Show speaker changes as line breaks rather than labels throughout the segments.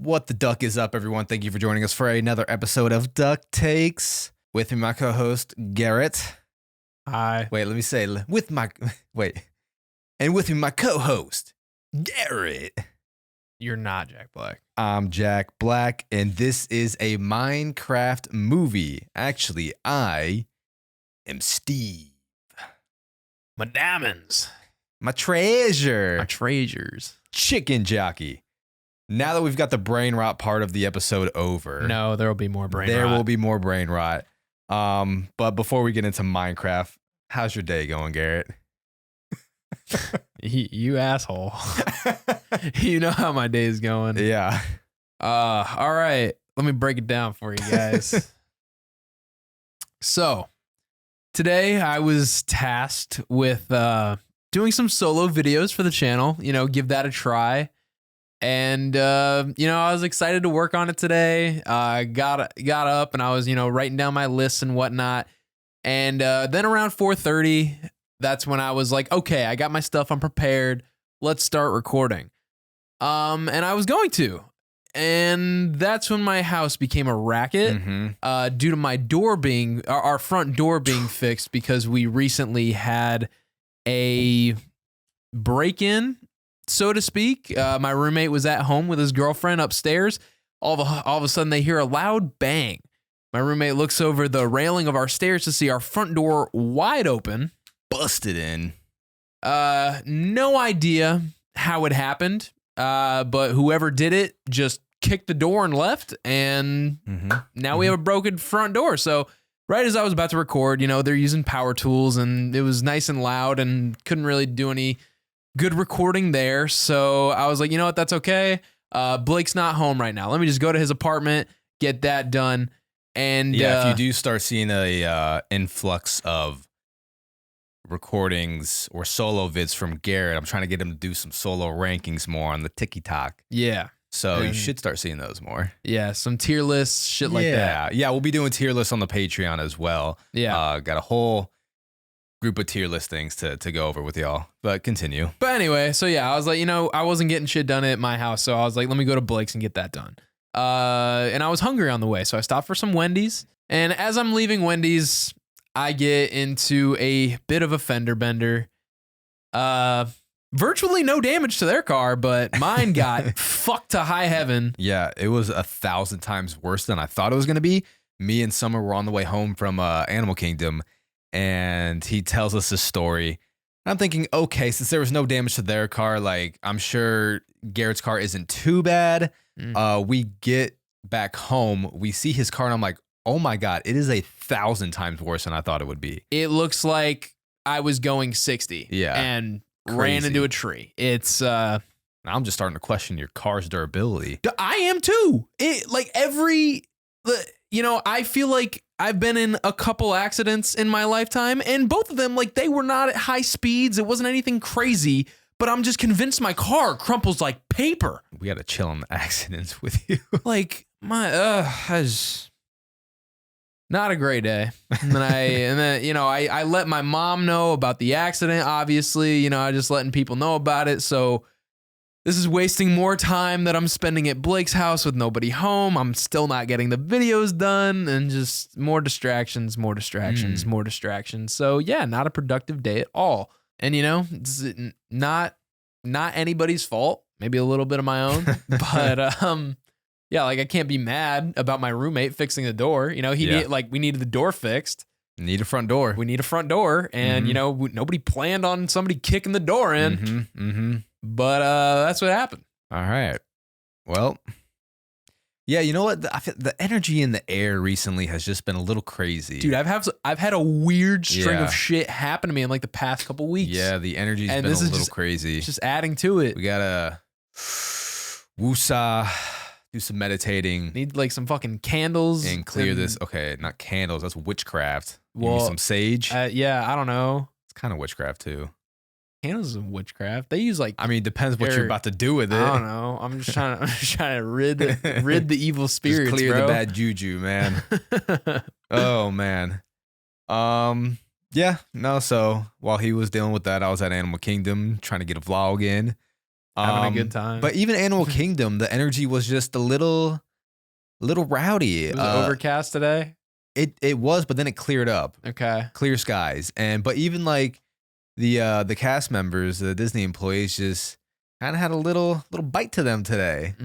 What the duck is up, everyone? Thank you for joining us for another episode of Duck Takes. With me, my co-host, Garrett.
Hi.
Wait, let me say, and with me, my co-host, Garrett.
You're not Jack Black.
I'm Jack Black, and this is a Minecraft movie. Actually, I am Steve.
My diamonds.
My treasure.
My treasures.
Chicken jockey. Now that we've got the brain rot part of the episode over.
No, there will be more brain
There
rot.
will be more brain rot. But before we get into Minecraft, how's your day going, Garrett?
You asshole. You know how my day is going.
Yeah.
All right. Let me break it down for you guys. So, today I was tasked with doing some solo videos for the channel. Give that a try. And, I was excited to work on it today. I got up and I was, writing down my lists and whatnot. And then around 4:30, that's when I was like, okay, I got my stuff. I'm prepared. Let's start recording. And I was going to. And that's when my house became a racket due to my door our front door being fixed because we recently had a break-in, so to speak. My roommate was at home with his girlfriend upstairs. All of a sudden, they hear a loud bang. My roommate looks over the railing of our stairs to see our front door wide open.
Busted in.
No idea how it happened, but whoever did it just kicked the door and left, and now we have a broken front door. So right as I was about to record, they're using power tools, and it was nice and loud and couldn't really do any good recording there. So I was like, you know what, that's okay. Blake's not home right now. Let me just go to his apartment, get that done. And
if you do start seeing a influx of recordings or solo vids from Garrett, I'm trying to get him to do some solo rankings more on the TikTok.
Yeah.
So you should start seeing those more.
Yeah, some tier lists, shit like that.
Yeah, we'll be doing tier lists on the Patreon as well.
Yeah.
Got a whole group of tier list things to go over with y'all. But continue.
But anyway, so yeah, I was like, I wasn't getting shit done at my house. So I was like, let me go to Blake's and get that done. And I was hungry on the way. So I stopped for some Wendy's. And as I'm leaving Wendy's, I get into a bit of a fender bender. Virtually no damage to their car, but mine got fucked to high heaven.
Yeah, it was 1,000 times worse than I thought it was going to be. Me and Summer were on the way home from Animal Kingdom, and he tells us this story. I'm thinking, okay, since there was no damage to their car, like I'm sure Garrett's car isn't too bad. We get back home, we see his car, and I'm like, oh my God, it is 1,000 times worse than I thought it would be.
It looks like I was going 60.
Yeah.
And
Crazy.
Ran into a tree. It's
I'm just starting to question your car's durability.
I am too. I feel like I've been in a couple accidents in my lifetime, and both of them, like, they were not at high speeds. It wasn't anything crazy, but I'm just convinced my car crumples like paper.
We got to chill on the accidents with you.
Like it's not a great day. And then I let my mom know about the accident. Obviously, I just letting people know about it. So this is wasting more time that I'm spending at Blake's house with nobody home. I'm still not getting the videos done, and just more distractions. So yeah, not a productive day at all. And it's not anybody's fault. Maybe a little bit of my own, but yeah, like I can't be mad about my roommate fixing the door. We needed the door fixed.
Need a front door.
We need a front door, and nobody planned on somebody kicking the door in. But that's what happened.
All right. Well, yeah, you know what? I feel the energy in the air recently has just been a little crazy.
Dude, I've had a weird string of shit happen to me in like the past couple weeks.
Yeah, the energy's been a little crazy.
It's just adding to it.
We gotta woosah, do some meditating.
Need like some fucking candles.
And clear this. Okay, not candles. That's witchcraft.
Well,
maybe some sage.
Yeah, I don't know.
It's kind of witchcraft too.
Candles is witchcraft. They use like.
I mean, depends what you're about to do with it.
I don't know. I'm just trying to rid the evil spirits.
Just clear
bro.
the bad juju, man. Oh man. Yeah. No. So while he was dealing with that, I was at Animal Kingdom trying to get a vlog in.
Having a good time.
But even Animal Kingdom, the energy was just a little rowdy.
It was overcast today.
It was, but then it cleared up.
Okay.
Clear skies. But even like the cast members, the Disney employees, just kind of had a little bite to them today.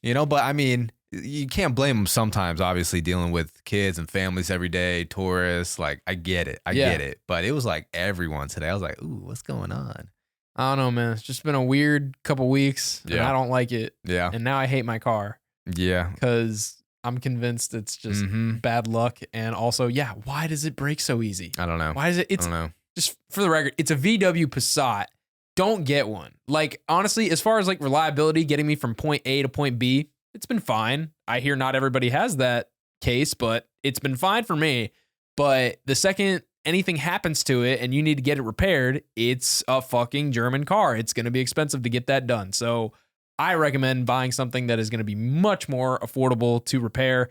You know, but I mean, you can't blame them sometimes, obviously, dealing with kids and families every day, tourists. Like, I get it. I get it. But it was like everyone today. I was like, ooh, what's going on?
I don't know, man. It's just been a weird couple weeks. And I don't like it.
Yeah.
And now I hate my car.
Yeah.
Because I'm convinced it's just bad luck. And also, why does it break so easy?
I don't know.
Why is it? It's,
I don't know.
Just for the record, it's a VW Passat. Don't get one. Like, honestly, as far as like reliability, getting me from point A to point B, it's been fine. I hear not everybody has that case, but it's been fine for me. But the second anything happens to it and you need to get it repaired, it's a fucking German car. It's going to be expensive to get that done. So I recommend buying something that is going to be much more affordable to repair.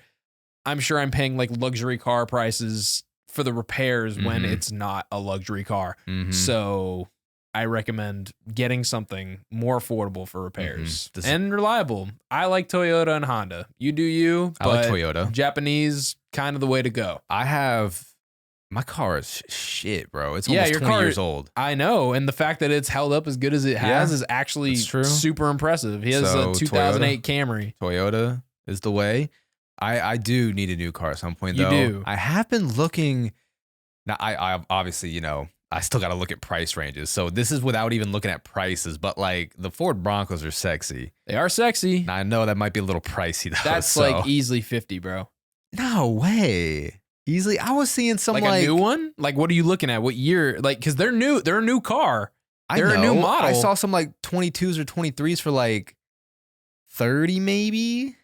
I'm sure I'm paying like luxury car prices for the repairs when it's not a luxury car. So I recommend getting something more affordable for repairs and reliable. I like Toyota and Honda. You do you.
I like Toyota.
Japanese, kind of the way to go.
My car is shit, bro. It's almost 20 years old.
I know. And the fact that it's held up as good as it has is actually super impressive. He has a 2008 Camry.
Toyota is the way. I do need a new car at some point, though.
You do.
I have been looking. Now, I obviously, you know, I still got to look at price ranges. So this is without even looking at prices. But like the Ford Broncos are sexy.
They are sexy.
Now, I know that might be a little pricey, though.
That's like easily 50, bro.
No way. Easily. I was seeing some
like a new one. Like, what are you looking at? What year? Like, because they're new. They're a new car. They're a new model.
I saw some like 22s or 23s for like 30, maybe.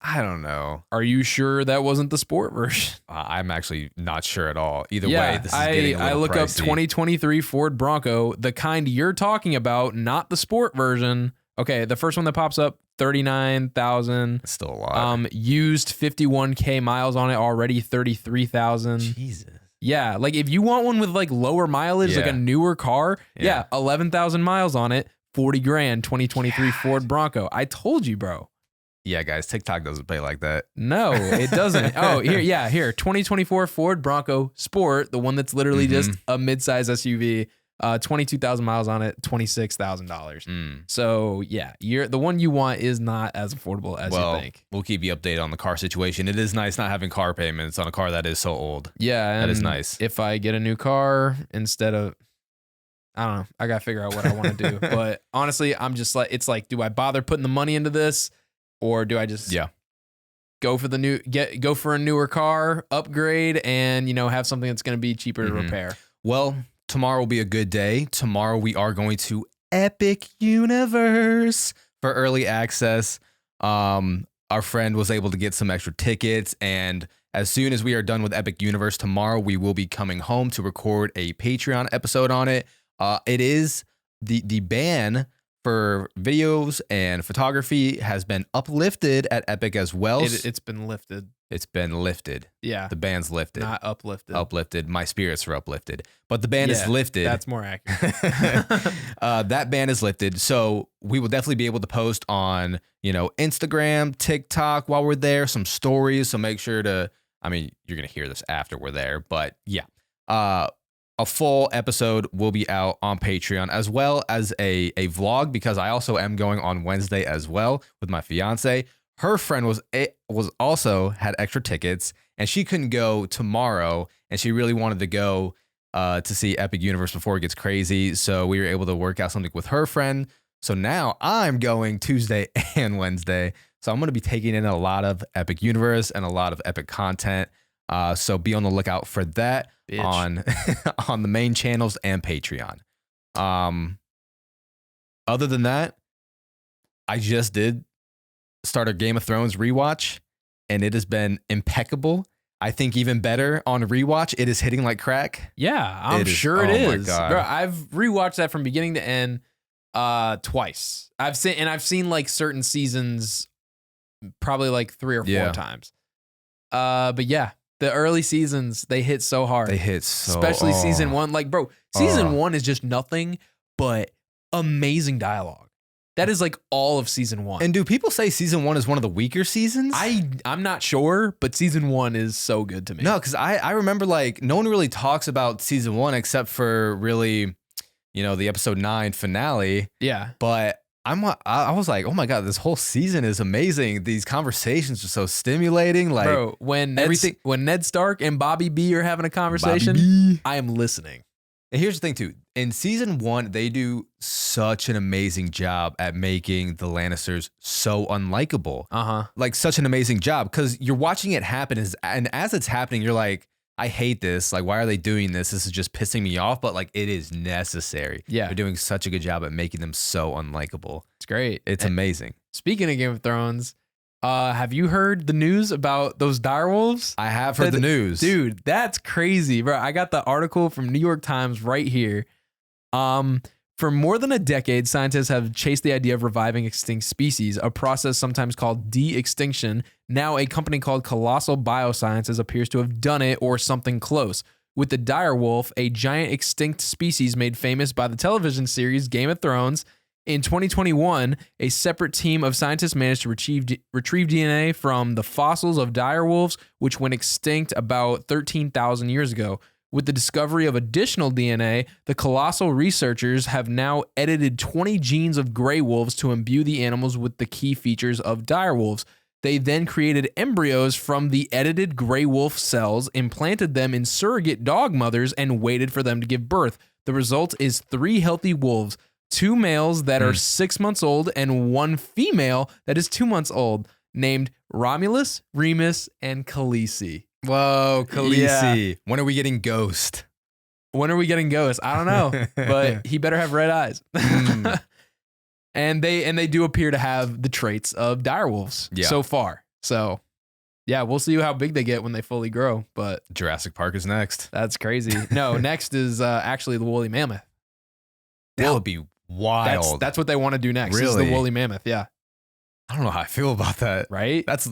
I don't know.
Are you sure that wasn't the sport version?
I'm actually not sure at all. Either way, this is getting a little
I look
pricey.
up 2023 Ford Bronco, the kind you're talking about, not the sport version. Okay, the first one that pops up, 39,000.
It's still a lot.
Used 51K miles on it already, 33,000.
Jesus.
Yeah, like if you want one with like lower mileage, like a newer car, 11,000 miles on it, 40 grand, 2023 Ford Bronco. I told you, bro.
Yeah, guys, TikTok doesn't pay like that.
No, it doesn't. Oh, here, 2024 Ford Bronco Sport, the one that's literally just a midsize SUV, 22,000 miles on it, $26,000. So yeah, the one you want is not as affordable as you think.
We'll keep you updated on the car situation. It is nice not having car payments on a car that is so old.
Yeah,
that is nice.
If I get a new car instead of, I don't know, I gotta figure out what I want to do. But honestly, I'm just like, it's like, do I bother putting the money into this? Or do I just go for go for a newer car, upgrade, and have something that's going to be cheaper to repair?
Well, tomorrow will be a good day. Tomorrow we are going to Epic Universe for early access. Our friend was able to get some extra tickets, and as soon as we are done with Epic Universe tomorrow, we will be coming home to record a Patreon episode on it. It is the ban for videos and photography has been uplifted at Epic as well.
It's been lifted.
It's been lifted.
Yeah.
The ban's lifted.
Not uplifted.
Uplifted. My spirits are uplifted. But the ban is lifted.
That's more accurate.
That ban is lifted. So we will definitely be able to post on, Instagram, TikTok while we're there, some stories. So make sure to, you're going to hear this after we're there. But yeah. A full episode will be out on Patreon as well as a vlog, because I also am going on Wednesday as well with my fiance. Her friend was also had extra tickets and she couldn't go tomorrow, and she really wanted to go to see Epic Universe before it gets crazy. So we were able to work out something with her friend. So now I'm going Tuesday and Wednesday. So I'm going to be taking in a lot of Epic Universe and a lot of Epic content. So be on the lookout for that on the main channels and Patreon. Other than that, I just did start a Game of Thrones rewatch, and it has been impeccable. I think even better on rewatch, it is hitting like crack.
Yeah, I'm sure it is. My God. Bro, I've rewatched that from beginning to end twice. I've seen like certain seasons probably like 3 or 4 times. But yeah. The early seasons, they hit so hard.
They hit so
Especially season 1. Like, bro, season 1 is just nothing but amazing dialogue. That is like all of season 1.
And do people say season 1 is one of the weaker seasons?
I'm not sure, but season 1 is so good to me.
No, because I remember like no one really talks about season 1 except for really, the episode 9 finale.
Yeah.
But I was like, oh my God, this whole season is amazing. These conversations are so stimulating. Like,
bro, when Ned Stark and Bobby B are having a conversation, I am listening.
And here's the thing too. In season 1, they do such an amazing job at making the Lannisters so unlikable. Like such an amazing job because you're watching it happen, and as it's happening, you're like, I hate this. Like, why are they doing this? This is just pissing me off. But like, it is necessary.
Yeah,
they're doing such a good job at making them so unlikable.
It's great.
It's amazing.
Speaking of Game of Thrones, have you heard the news about those direwolves?
I have heard the news,
dude. That's crazy, bro. I got the article from New York Times right here. For more than a decade, scientists have chased the idea of reviving extinct species, a process sometimes called de-extinction. Now, a company called Colossal Biosciences appears to have done it or something close. With the direwolf, a giant extinct species made famous by the television series Game of Thrones. In 2021, a separate team of scientists managed to retrieve DNA from the fossils of direwolves, which went extinct about 13,000 years ago. With the discovery of additional DNA, the Colossal researchers have now edited 20 genes of gray wolves to imbue the animals with the key features of direwolves. They then created embryos from the edited gray wolf cells, implanted them in surrogate dog mothers, and waited for them to give birth. The result is 3 healthy wolves, 2 males that are 6 months old and 1 female that is 2 months old, named Romulus, Remus, and Khaleesi.
Whoa, Khaleesi. Yeah. When are we getting Ghost?
I don't know, but he better have red eyes. And they do appear to have the traits of direwolves so far. So, yeah, we'll see how big they get when they fully grow. But
Jurassic Park is next.
That's crazy. No, next is actually the woolly mammoth.
That would be wild.
That's what they want to do next.
Really?
Is the woolly mammoth. Yeah.
I don't know how I feel about that.
Right?
That's.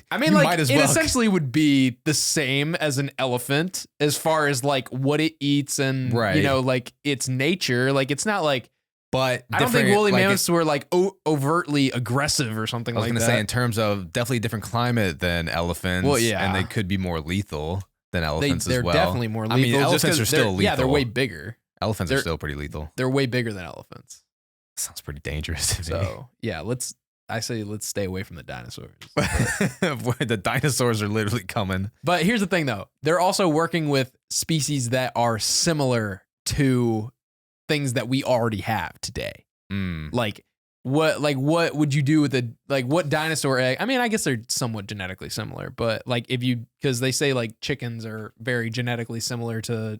I mean, like, it essentially would be the same as an elephant as far as like what it eats and like its nature. Like, it's not like.
But
I don't think woolly mammoths were like overtly aggressive or something like that.
I was going to say, in terms of definitely different climate than elephants.
Well, yeah.
And they could be more lethal than elephants as well.
They're definitely more lethal.
I mean, elephants are still lethal.
Yeah, they're way bigger.
Elephants are still pretty lethal.
They're way bigger than elephants.
Sounds pretty dangerous to me.
So, yeah, let's stay away from the dinosaurs.
The dinosaurs are literally coming.
But here's the thing, though. They're also working with species that are similar to things that we already have today. Like what would you do with what dinosaur egg? I mean, I guess they're somewhat genetically similar, but like because they say like chickens are very genetically similar to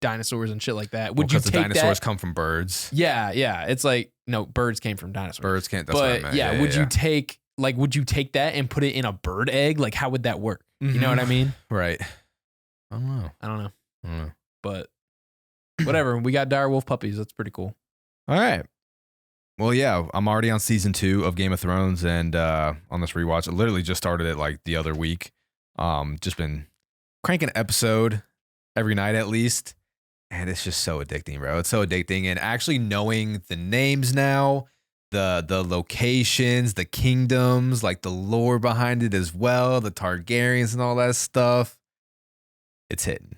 dinosaurs and shit like that. Would you take
the dinosaurs come from birds?
Yeah. It's like, no, birds came from dinosaurs.
Birds can't. That's what I meant.
Yeah, would you take that and put it in a bird egg? Like, how would that work? You know what I mean?
Right. I don't know.
But whatever. We got direwolf puppies. That's pretty cool.
All right. Well, yeah, I'm already on season 2 of Game of Thrones, and on this rewatch, I literally just started it like the other week. Just been cranking an episode every night at least, and it's just so addicting, bro. It's so addicting, and actually knowing the names now, the locations, the kingdoms, like the lore behind it as well, the Targaryens and all that stuff. It's hitting.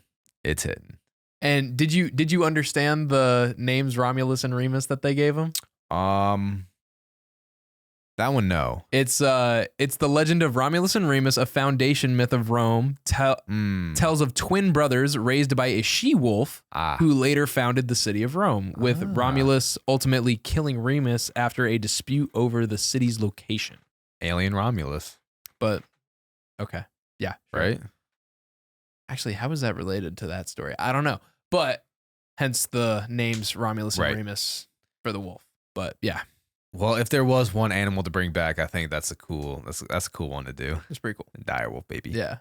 And did you understand the names Romulus and Remus that they gave them?
That one, no.
It's the legend of Romulus and Remus, a foundation myth of Rome. Tells of twin brothers raised by a she-wolf who later founded the city of Rome, with Romulus ultimately killing Remus after a dispute over the city's location.
Alien Romulus.
But okay, yeah,
sure. Right.
Actually, how is that related to that story? I don't know. But hence the names Romulus and Remus for the wolf. But yeah.
Well, if there was one animal to bring back, I think that's a cool one to do.
It's pretty cool.
Direwolf, baby.
Yeah.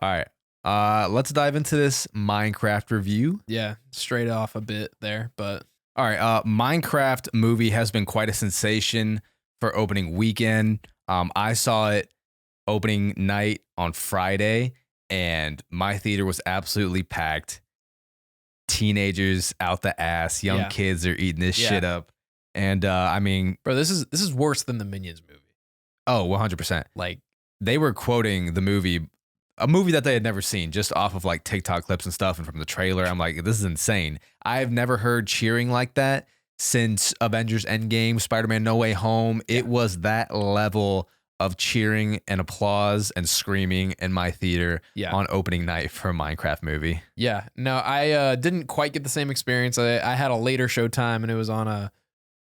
All right. Let's dive into this Minecraft review.
Yeah, straight off a bit there, but
all right. Minecraft movie has been quite a sensation for opening weekend. I saw it opening night on Friday, and my theater was absolutely packed. Teenagers out the ass, young kids are eating this shit up. And I mean,
Bro, this is worse than the Minions movie.
oh, 100%.
Like,
They were quoting the movie, a movie that they had never seen, just off of like TikTok clips and stuff and from the trailer. I'm like, this is insane. I've never heard cheering like that since Avengers Endgame, Spider-Man No Way Home. It was that level of cheering and applause and screaming in my theater on opening night for a Minecraft movie.
Yeah. No, I didn't quite get the same experience. I had a later show time and it was on a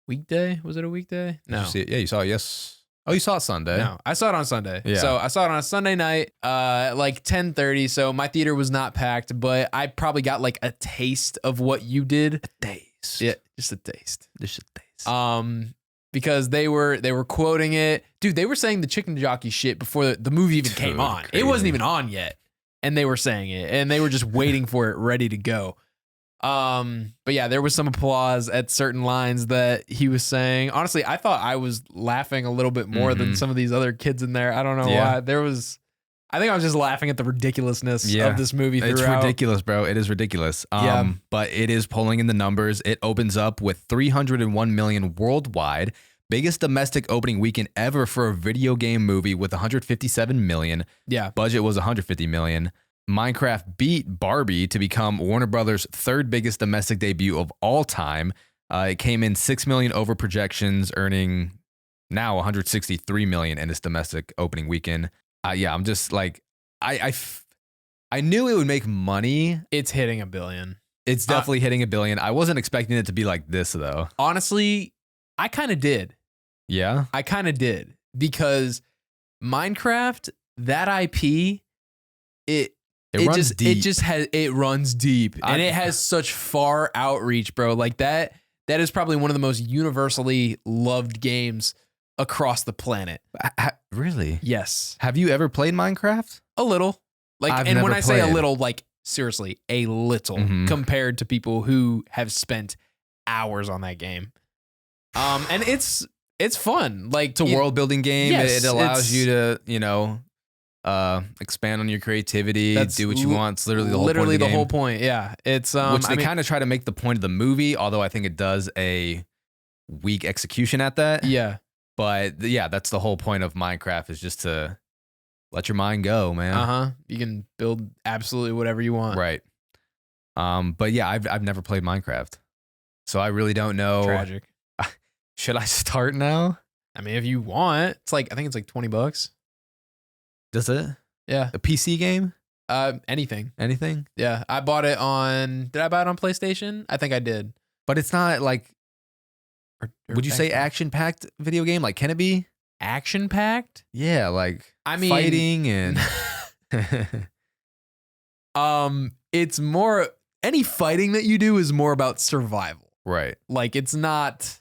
weekday. Was it a weekday? No.
Did you see it? Yeah, you saw it. Yes. Oh, you saw it Sunday.
No, I saw it on Sunday.
Yeah.
So I saw it on a Sunday night, like 10:30. So my theater was not packed, but I probably got like a taste of what you did.
A taste.
Yeah, just a taste.
Just a taste.
Because they were quoting it. Dude, they were saying the chicken jockey shit before the movie even came on.
Crazy.
It wasn't even on yet. And they were saying it. And they were just waiting for it ready to go. But yeah, there was some applause at certain lines that he was saying. Honestly, I thought I was laughing a little bit more than some of these other kids in there. I don't know why. I think I was just laughing at the ridiculousness of this movie throughout.
It's ridiculous, bro. It is ridiculous. But it is pulling in the numbers. It opens up with 301 million worldwide. Biggest domestic opening weekend ever for a video game movie with 157 million.
Yeah.
Budget was 150 million. Minecraft beat Barbie to become Warner Brothers' third biggest domestic debut of all time. It came in 6 million over projections, earning now 163 million in its domestic opening weekend. I'm just like, I knew it would make money.
It's hitting $1 billion.
It's definitely hitting $1 billion. I wasn't expecting it to be like this though.
Honestly, I kind of did.
Yeah,
I kind of did, because Minecraft, that IP, it runs deep, and it has such far outreach, bro. Like that is probably one of the most universally loved games across the planet.
Really?
Yes.
Have you ever played Minecraft?
A little. Like,
I've
and
never
when I say a
played.
little, like seriously, a little compared to people who have spent hours on that game. And it's fun. Like,
It's a world building game.
Yes,
it allows you to, expand on your creativity, do what you want. It's literally the whole point of the game.
whole point. Yeah. It's
which they kind of try to make the point of the movie, although I think it does a weak execution at that.
Yeah.
But yeah, that's the whole point of Minecraft, is just to let your mind go, man.
You can build absolutely whatever you want.
Right. But yeah, I've never played Minecraft, so I really don't know.
Tragic.
Should I start now?
I mean, if you want, I think it's like $20.
Does it?
Yeah.
A PC game?
Anything.
Anything?
Yeah. I bought it on, did I buy it on PlayStation? I think I did.
But it's not like,
Or
would you say
Xbox.
action-packed video game? Like, can it be?
Action packed?
Yeah, like
I mean,
fighting and
it's more, any fighting that you do is more about survival.
right.
Like, it's not,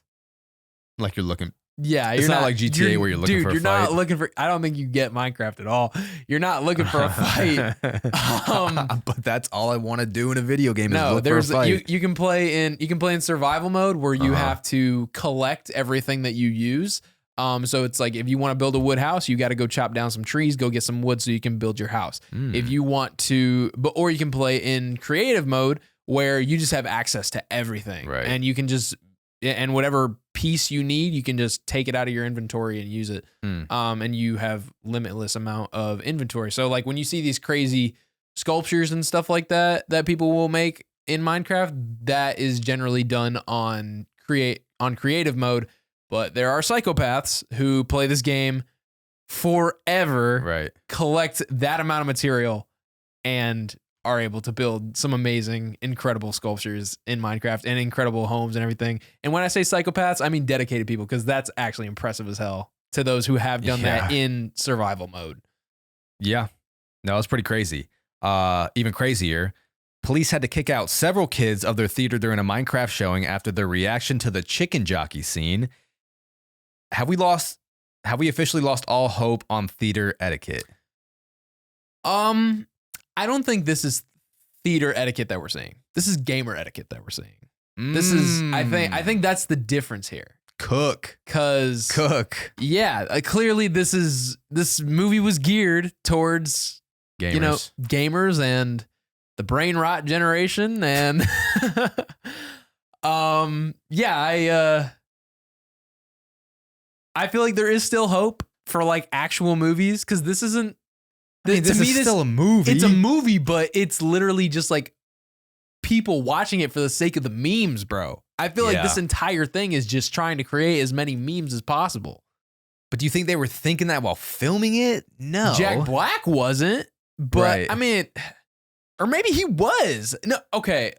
Like you're looking.
yeah,
It's
you're
not like GTA where you're looking for a
you're
fight.
not looking for, I don't think you get Minecraft at all. You're not looking for a fight.
But that's all I want to do in a video game.
No,
is look for a fight.
you can play in survival mode where you have to collect everything that you use. So it's like, if you want to build a wood house, you got to go chop down some trees, go get some wood so you can build your house. If you want to, or you can play in creative mode where you just have access to everything,
Right.
and you can just, and whatever piece you need, you can just take it out of your inventory and use it. And you have limitless amount of inventory. So like, when you see these crazy sculptures and stuff like that people will make in Minecraft, that is generally done on creative mode. But there are psychopaths who play this game forever,
Right.
collect that amount of material, and are able to build some amazing, incredible sculptures in Minecraft and incredible homes and everything. And when I say psychopaths, I mean dedicated people, because that's actually impressive as hell to those who have done that in survival mode.
Yeah. No, it's pretty crazy. Even crazier. Police had to kick out several kids of their theater during a Minecraft showing after their reaction to the chicken jockey scene. Have we officially lost all hope on theater etiquette?
I don't think this is theater etiquette that we're saying. This is gamer etiquette that we're saying. This is, I think that's the difference here.
Cook.
Yeah, clearly this movie was geared towards
Gamers.
Gamers and the brain rot generation, and I feel like there is still hope for like actual movies because this isn't.
This is still a movie.
It's a movie, but it's literally just like people watching it for the sake of the memes, bro. I feel like this entire thing is just trying to create as many memes as possible.
But do you think they were thinking that while filming it? No.
Jack Black wasn't, but I mean, or maybe he was. No, okay.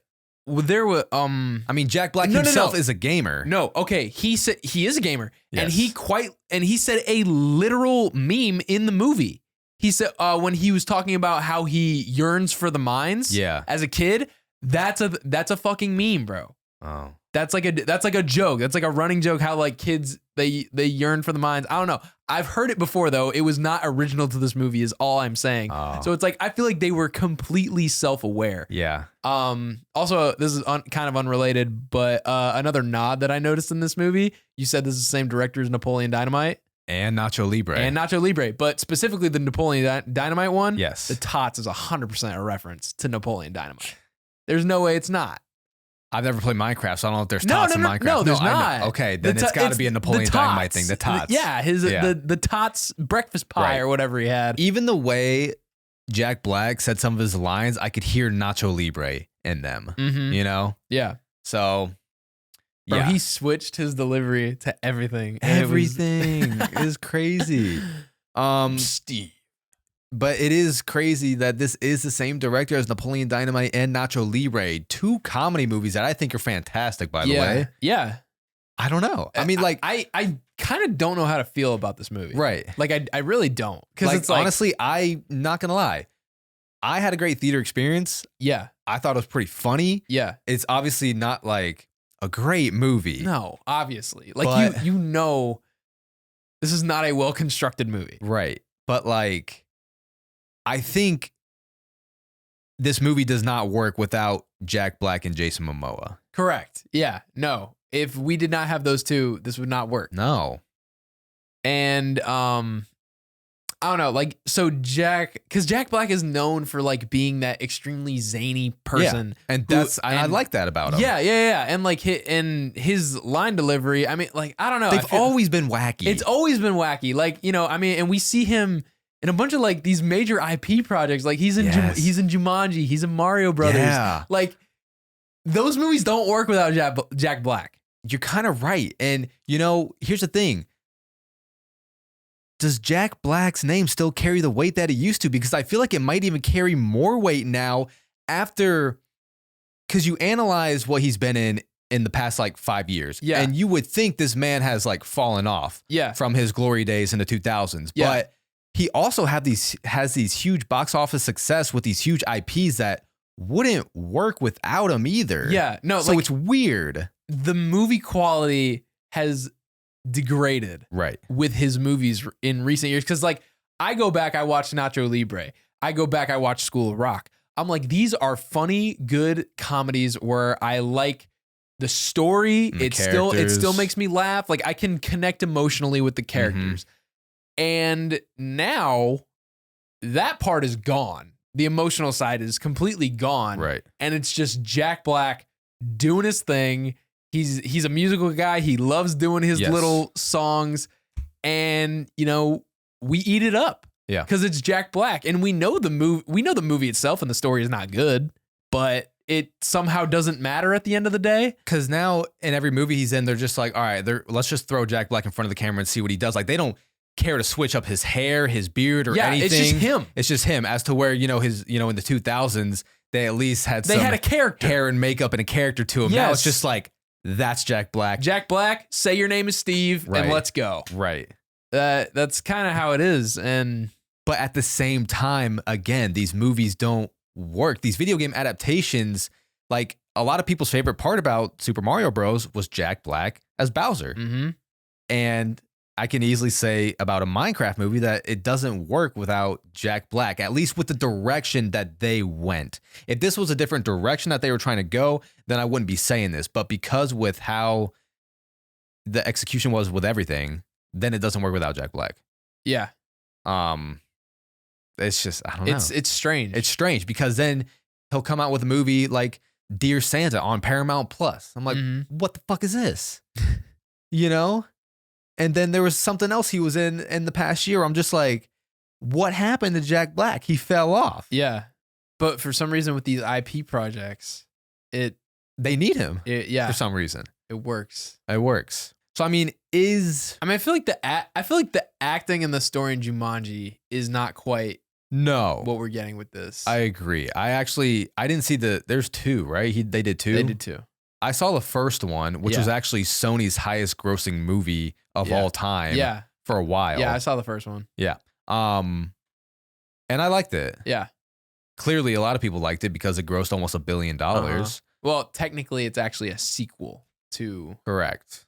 Well, there was
I mean, Jack Black himself is a gamer.
No, okay. He said he is a gamer, and he said a literal meme in the movie. He said when he was talking about how he yearns for the mines as a kid, that's a fucking meme, bro.
Oh.
That's like a joke. That's like a running joke how like kids they yearn for the mines. I don't know. I've heard it before though. It was not original to this movie is all I'm saying.
Oh.
So it's like I feel like they were completely self-aware.
Yeah.
Also this is kind of unrelated, but another nod that I noticed in this movie, you said this is the same director as Napoleon Dynamite.
And Nacho Libre.
But specifically the Napoleon Dynamite one.
Yes.
The Tots is 100% a reference to Napoleon Dynamite. There's no way it's not.
I've never played Minecraft, so I don't know if there's Tots in Minecraft.
No, there's not.
Okay, then it's got to be a Napoleon Dynamite thing. The Tots.
Yeah, the Tots breakfast pie or whatever he had.
Even the way Jack Black said some of his lines, I could hear Nacho Libre in them.
Mm-hmm.
You know?
Yeah.
So,
Bro, he switched his delivery to everything.
Everything is crazy.
Steve.
But it is crazy that this is the same director as Napoleon Dynamite and Nacho Libre, two comedy movies that I think are fantastic, by the way.
Yeah.
I don't know. I mean, like...
I kind of don't know how to feel about this movie.
Right.
Like, I really don't. Because it's like...
Honestly, I'm not going to lie. I had a great theater experience.
Yeah.
I thought it was pretty funny.
Yeah.
It's obviously not like a great movie.
No, obviously. Like, you know this is not a well-constructed movie.
Right. But like... I think this movie does not work without Jack Black and Jason Momoa.
Correct. Yeah. No. If we did not have those two, this would not work.
No.
And I don't know, like because Jack Black is known for like being that extremely zany person.
Yeah. And I like that about him.
Yeah. And like his line delivery, I mean, like, I don't know.
They've always been wacky.
It's always been wacky. Like, you know, I mean, and we see him in a bunch of like these major IP projects, like he's in Jumanji, he's in Mario Brothers.
Yeah.
Like those movies don't work without Jack Black.
You're kind of right. And you know, here's the thing. Does Jack Black's name still carry the weight that it used to? Because I feel like it might even carry more weight now because you analyze what he's been in the past like 5 years.
Yeah.
And you would think this man has like fallen off from his glory days in the 2000s.
Yeah.
But he also has these huge box office success with these huge IPs that wouldn't work without him either.
Yeah, no,
so it's weird.
The movie quality has degraded with his movies in recent years. Because like I go back, I watch Nacho Libre. I go back, I watch School of Rock. I'm like, these are funny, good comedies where I like the story. It still makes me laugh. Like I can connect emotionally with the characters. Mm-hmm. And now that part is gone. The emotional side is completely gone.
Right.
And it's just Jack Black doing his thing. He's a musical guy. He loves doing his little songs. And, you know, we eat it up.
Yeah.
Because it's Jack Black. And we know the movie itself and the story is not good, but it somehow doesn't matter at the end of the day.
Because now in every movie he's in, they're just like, all right, let's just throw Jack Black in front of the camera and see what he does. Like they don't care to switch up his hair, his beard, or anything.
It's just him.
It's just him. As to where, you know, in the 2000s, they at least had
a character,
hair and makeup and a character to him. Now it's just like, that's Jack Black.
Jack Black, say your name is Steve, and let's go.
Right.
That's kind of how it is.
But at the same time, again, these movies don't work. These video game adaptations, like a lot of people's favorite part about Super Mario Bros. Was Jack Black as Bowser.
Mm-hmm.
And I can easily say about a Minecraft movie that it doesn't work without Jack Black, at least with the direction that they went. If this was a different direction that they were trying to go, then I wouldn't be saying this. But because with how the execution was with everything, then it doesn't work without Jack Black.
Yeah.
It's just, I don't know.
It's strange.
It's strange because then he'll come out with a movie like Dear Santa on Paramount Plus. I'm like, what the fuck is this? You know? And then there was something else he was in the past year. I'm just like, what happened to Jack Black? He fell off.
Yeah. But for some reason with these IP projects,
They need him
yeah,
for some reason.
it works.
It works. So I mean,
I feel like the acting and the story in Jumanji is not quite
no.
what we're getting with this.
I agree. I didn't see there's two, right? They did two.
They did too.
I saw the first one, which was actually Sony's highest grossing movie of all time.
Yeah.
For a while.
Yeah, I saw the first one.
Yeah. And I liked it.
Yeah.
Clearly, a lot of people liked it because it grossed almost $1 billion.
Well, technically, it's actually a sequel to.
Correct.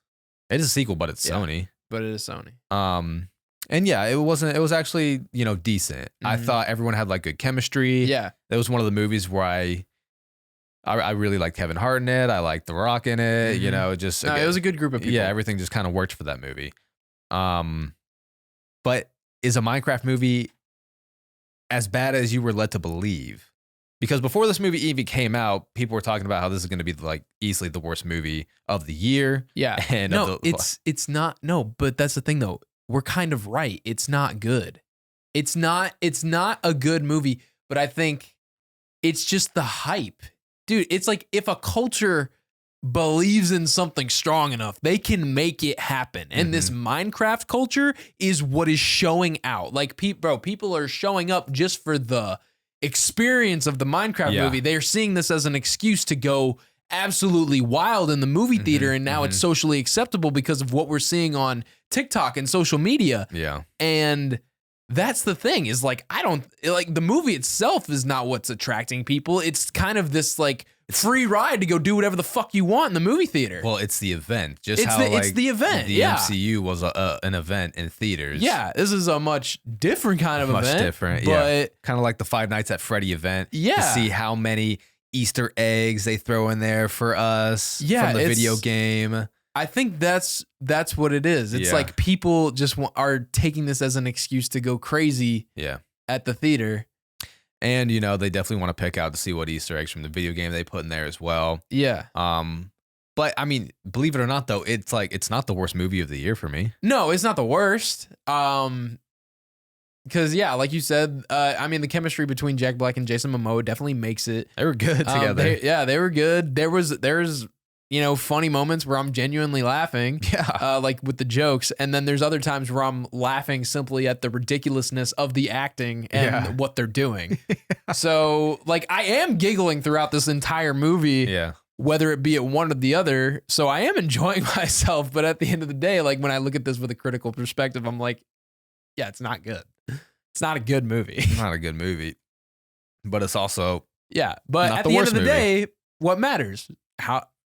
It is a sequel, but it's Sony.
But it is Sony.
And yeah, it was actually, decent. I thought everyone had like good chemistry.
Yeah.
It was one of the movies where I really liked Kevin Hart in it. I liked The Rock in it. It was
a good group of people.
Yeah, everything just kind of worked for that movie. But is a Minecraft movie as bad as you were led to believe? Because before this movie even came out, people were talking about how this is going to be like easily the worst movie of the year.
Yeah.
And
it's not. No, but that's the thing though. We're kind of right. It's not good. It's not a good movie, but I think it's just the hype. Dude, it's like if a culture believes in something strong enough, they can make it happen. And this Minecraft culture is what is showing out. Like, people are showing up just for the experience of the Minecraft movie. They're seeing this as an excuse to go absolutely wild in the movie theater, and now it's socially acceptable because of what we're seeing on TikTok and social media.
Yeah.
And that's the thing, is like, the movie itself is not what's attracting people. It's kind of this like free ride to go do whatever the fuck you want in the movie theater.
Well, it's the event. It's
the event.
The MCU was an event in theaters.
Yeah, this is a much different kind of event.
Much different,
but
kind of like the Five Nights at Freddy event.
Yeah.
To see how many Easter eggs they throw in there for us from the video game.
I think that's what it is. It's like people just are taking this as an excuse to go crazy at the theater.
And, they definitely want to pick out to see what Easter eggs from the video game they put in there as well.
Yeah.
But I mean, believe it or not, though, it's not the worst movie of the year for me.
No, it's not the worst. Because, like you said, the chemistry between Jack Black and Jason Momoa definitely makes it.
They were good together.
They were good. There's funny moments where I'm genuinely laughing.
Yeah.
Like with the jokes. And then there's other times where I'm laughing simply at the ridiculousness of the acting and what they're doing. So, like, I am giggling throughout this entire movie.
Yeah.
Whether it be at one or the other. So I am enjoying myself. But at the end of the day, like, when I look at this with a critical perspective, I'm like, yeah, it's not good. It's not a good movie.
Not a good movie. But it's also
but at the end of the day, what matters?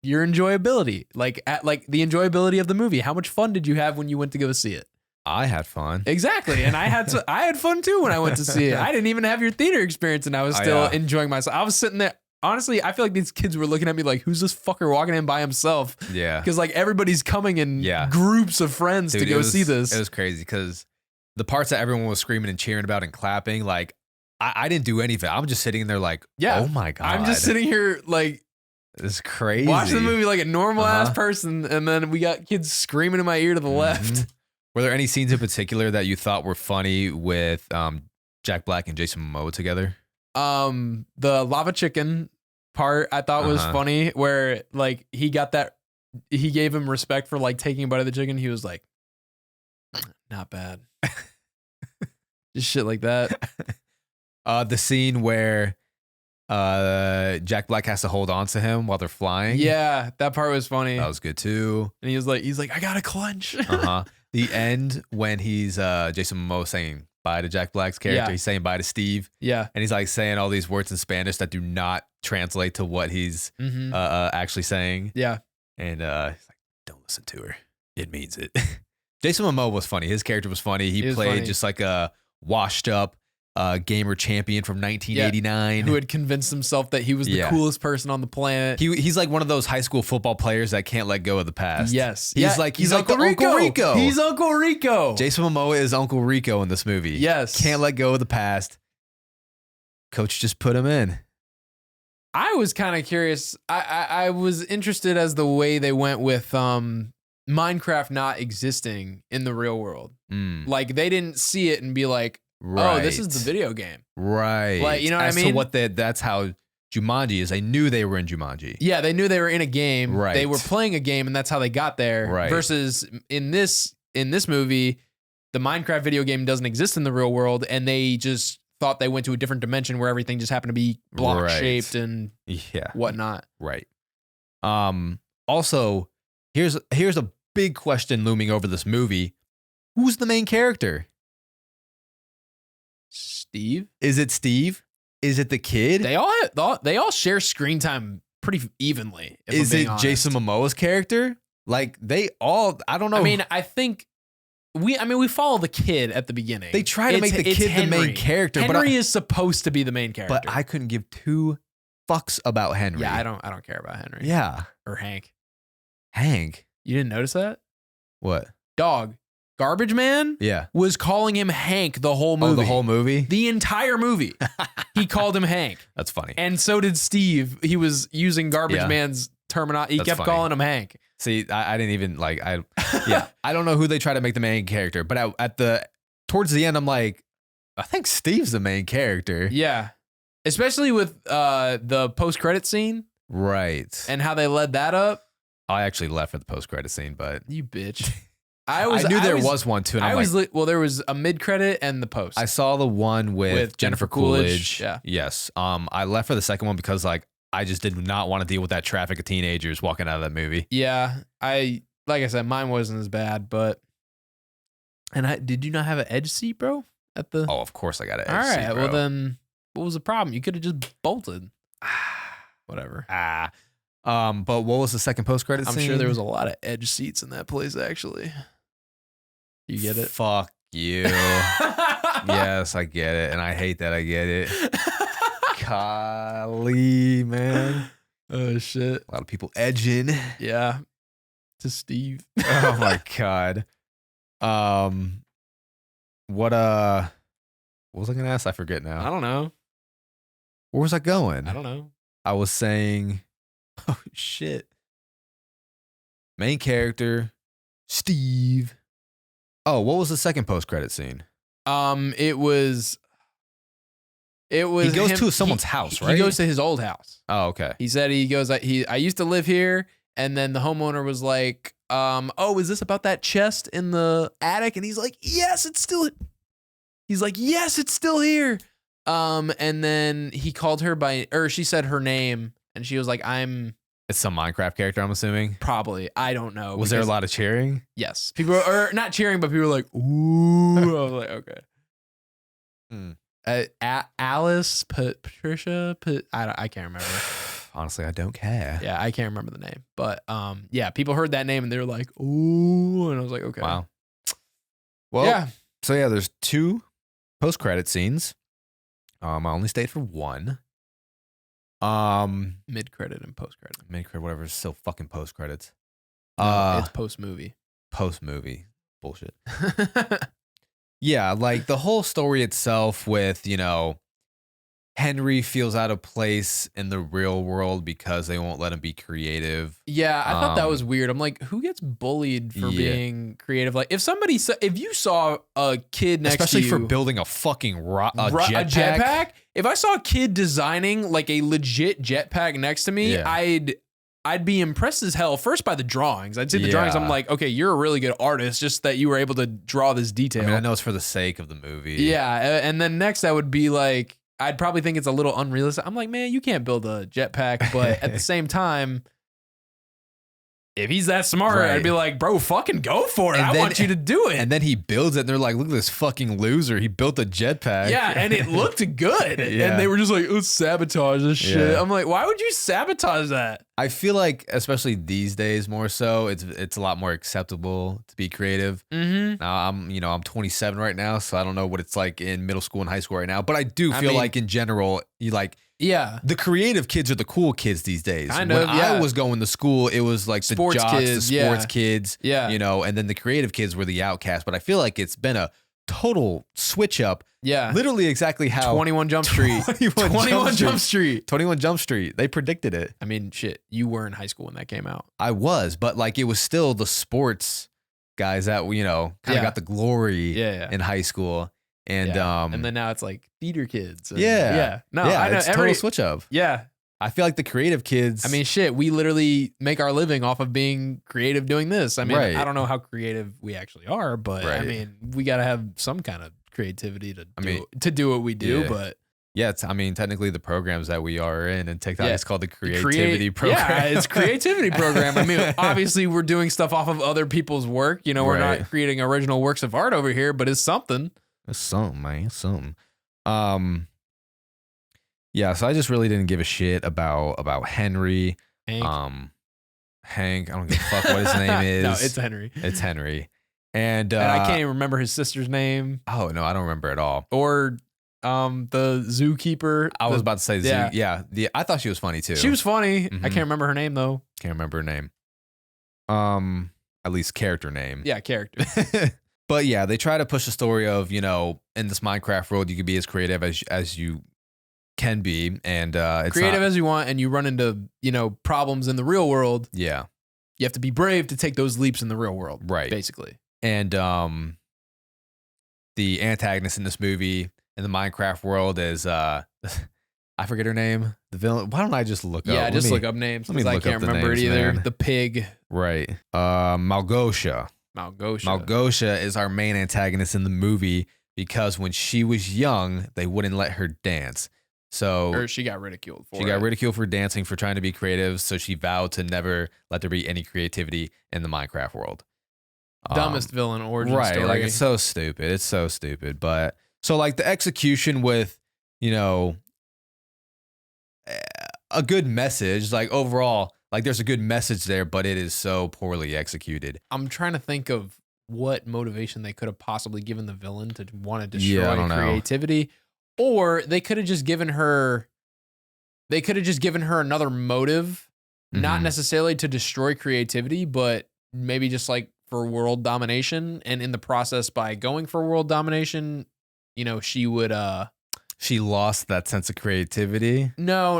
Your enjoyability, like the enjoyability of the movie. How much fun did you have when you went to go see it?
I had fun.
Exactly. And I had fun too when I went to see it. I didn't even have your theater experience and I was still enjoying myself. I was sitting there. Honestly, I feel like these kids were looking at me like, who's this fucker walking in by himself?
Yeah.
Because like everybody's coming in groups of friends to go see this.
It was crazy because the parts that everyone was screaming and cheering about and clapping, like I didn't do any of it. I'm just sitting there like, oh my God.
I'm just sitting here like,
this is crazy.
Watching the movie like a normal ass person, and then we got kids screaming in my ear to the left.
Were there any scenes in particular that you thought were funny with Jack Black and Jason Momoa together?
The lava chicken part I thought was funny, where like he gave him respect for like taking a bite of the chicken. He was like, not bad. Just shit like that.
The scene where Jack Black has to hold on to him while they're flying.
Yeah, that part was funny.
That was good too.
And he's like, I gotta clench.
The end when he's Jason Momoa saying bye to Jack Black's character. He's saying bye to Steve.
Yeah.
And he's like saying all these words in Spanish that do not translate to what he's actually saying.
Yeah.
And he's like, don't listen to her. It means it. Jason Momoa was funny. His character was funny. He played funny. Just like a washed up gamer champion from 1989
who had convinced himself that he was the coolest person on the planet.
He's like one of those high school football players that can't let go of the past.
Yes.
He's like Uncle Rico.
He's Uncle Rico.
Jason Momoa is Uncle Rico in this movie.
Yes.
Can't let go of the past. Coach just put him in.
I was kind of curious. I was interested as the way they went with Minecraft not existing in the real world.
Mm,
Like they didn't see it and be like, oh, this is the video game.
Right.
Like, you know what
As
I mean?
to what that's how Jumanji is. They knew they were in Jumanji.
Yeah, they knew they were in a game.
Right.
They were playing a game, and that's how they got there.
Right.
Versus in this movie, the Minecraft video game doesn't exist in the real world, and they just thought they went to a different dimension where everything just happened to be block shaped and whatnot.
Right. Also, here's a big question looming over this movie. Who's the main character?
Steve?
Is it Steve? Is it the kid?
They all share screen time pretty evenly. If
Is
I'm being
it
honest.
Jason Momoa's character? Like they all, I don't know.
I mean, I think we follow the kid at the beginning.
They try to make the kid the main character,
Henry is supposed to be the main character.
but I couldn't give two fucks about Henry.
Yeah, I don't care about Henry.
Yeah.
Or Hank.
Hank.
You didn't notice that?
What?
Dog. Garbage Man
Yeah.
was calling him Hank the whole movie.
Oh, the whole movie?
The entire movie. He called him Hank.
That's funny.
And so did Steve. He was using Garbage
Yeah.
Man's terminology. He
That's
kept
funny.
calling him Hank.
See, I didn't even I don't know who they try to make the main character, but towards the end, I'm like, I think Steve's the main character.
Yeah. Especially with the post-credit scene
Right.
and how they led that up.
I actually left for the post-credit scene, but
You bitch.
I knew there was one too. And I'm like,
well, there was a mid-credit and the post.
I saw the one with Jennifer Coolidge.
Yeah.
Yes. I left for the second one because like I just did not want to deal with that traffic of teenagers walking out of that movie.
Yeah. Like I said, mine wasn't as bad, but did you not have an edge seat, bro? At the
Oh, of course I got it.
All right. Well then, what was the problem? You could have just bolted. Whatever.
But what was the second post-credit scene?
I'm sure there was a lot of edge seats in that place. Actually, you get it?
Fuck you. Yes, I get it, and I hate that I get it. Golly, man.
Oh shit.
A lot of people edging.
Yeah. To Steve.
Oh my god. What was I gonna ask? I forget now.
I don't know.
Where was I going?
I don't know.
I was saying, oh shit. Main character, Steve. Oh, what was the second post-credit scene?
It was. He
goes to someone's house, right?
He goes to his old house.
Oh, okay.
He said I used to live here, and then the homeowner was like, oh, is this about that chest in the attic? And he's like, yes, it's still. He's like, yes, it's still here. And then he called her she said her name, and she was like,
It's some Minecraft character, I'm assuming.
probably, I don't know.
Was there a lot of cheering?
Yes. People are not cheering, but people were like, ooh. I was like, okay. Alice, Patricia, I can't remember.
Honestly, I don't care.
Yeah, I can't remember the name. But yeah, people heard that name and they were like, ooh. And I was like, okay.
Wow. Well,
Yeah.
So yeah, there's two post-credit scenes. I only stayed for one.
Mid-credit and post-credit.
Mid-credit, whatever, is still fucking post-credits.
It's post-movie.
Post-movie. Bullshit. Yeah, like the whole story itself with, Henry feels out of place in the real world because they won't let him be creative.
Yeah, I thought that was weird. I'm like, who gets bullied for being creative? Like, if you saw a kid next
Especially
to you,
for building a fucking
a jetpack. If I saw a kid designing like a legit jetpack next to me,
Yeah.
I'd be impressed as hell. First by the drawings. I'd see the drawings. I'm like, okay, you're a really good artist. Just that you were able to draw this detail.
I mean, I know it's for the sake of the movie.
Yeah, and then next I would be like, I'd probably think it's a little unrealistic. I'm like, man, you can't build a jetpack, but at the same time, if he's that smart,
Right.
I'd be like, bro, fucking go for it.
And
I
then-
want you to do it.
And then he builds it, and they're like, look at this fucking loser. He built a jetpack.
Yeah, and it looked good.
Yeah.
And they were just like, let's sabotage this shit.
Yeah.
I'm like, why would you sabotage that?
I feel like, especially these days more so, it's a lot more acceptable to be creative.
Mm-hmm.
Now I'm 27 right now, so I don't know what it's like in middle school and high school right now. But I do feel
mean-
like in general,
Yeah.
the creative kids are the cool kids these days.
Kind
when
of, yeah.
I was going to school, it was like the
Sports
jocks,
kids,
the sports
yeah.
kids,
Yeah.
and then the creative kids were the outcasts. But I feel like it's been a total switch up.
Yeah.
Literally exactly how
21 Jump Street. 21 Jump Street.
21 Jump Street. They predicted it.
I mean, shit, you were in high school when that came out.
I was, but like it was still the sports guys that, kind of got the glory in high school. And
and then now it's like theater kids. And
No, I know. It's total switch up.
Yeah.
I feel like the creative kids.
I mean, shit, we literally make our living off of being creative doing this. I mean, I don't know how creative we actually are, but I mean, we got to have some kind of creativity to do what we do. But
yeah, technically the programs that we are in and TikTok is called the creativity program.
Yeah, it's creativity program. I mean, obviously we're doing stuff off of other people's work. We're not creating original works of art over here, but it's something.
It's something, man. It's something. Yeah, so I just really didn't give a shit about Henry. Hank. I don't give a fuck what his name is.
No, it's Henry.
It's Henry. And
I can't even remember his sister's name.
Oh, no, I don't remember at all.
Or the zookeeper.
I was about to say zoo. Yeah. I thought she was funny too.
She was funny. I can't remember her name though.
Can't remember her name. At least character name.
Yeah, character.
But yeah, they try to push the story of, in this Minecraft world, you can be as creative as you can be, and it's
creative as you want, and you run into problems in the real world.
Yeah,
you have to be brave to take those leaps in the real world,
right?
Basically,
and the antagonist in this movie in the Minecraft world is I forget her name. The villain. Why don't I just look up?
Yeah, just look up names because I can't remember it either. Man. The pig,
right? Malgosha. Malgosha is our main antagonist in the movie because when she was young, they wouldn't let her dance. So
she got ridiculed for
got ridiculed for dancing, for trying to be creative. So she vowed to never let there be any creativity in the Minecraft world.
Dumbest villain origin story.
Like it's so stupid. It's so stupid. But so like the execution with, a good message, like overall, like there's a good message there, but it is so poorly executed.
I'm trying to think of what motivation they could have possibly given the villain to want to destroy creativity. Or they could have just given her another motive, not necessarily to destroy creativity, but maybe just like for world domination. And in the process, by going for world domination, she would
she lost that sense of creativity.
No.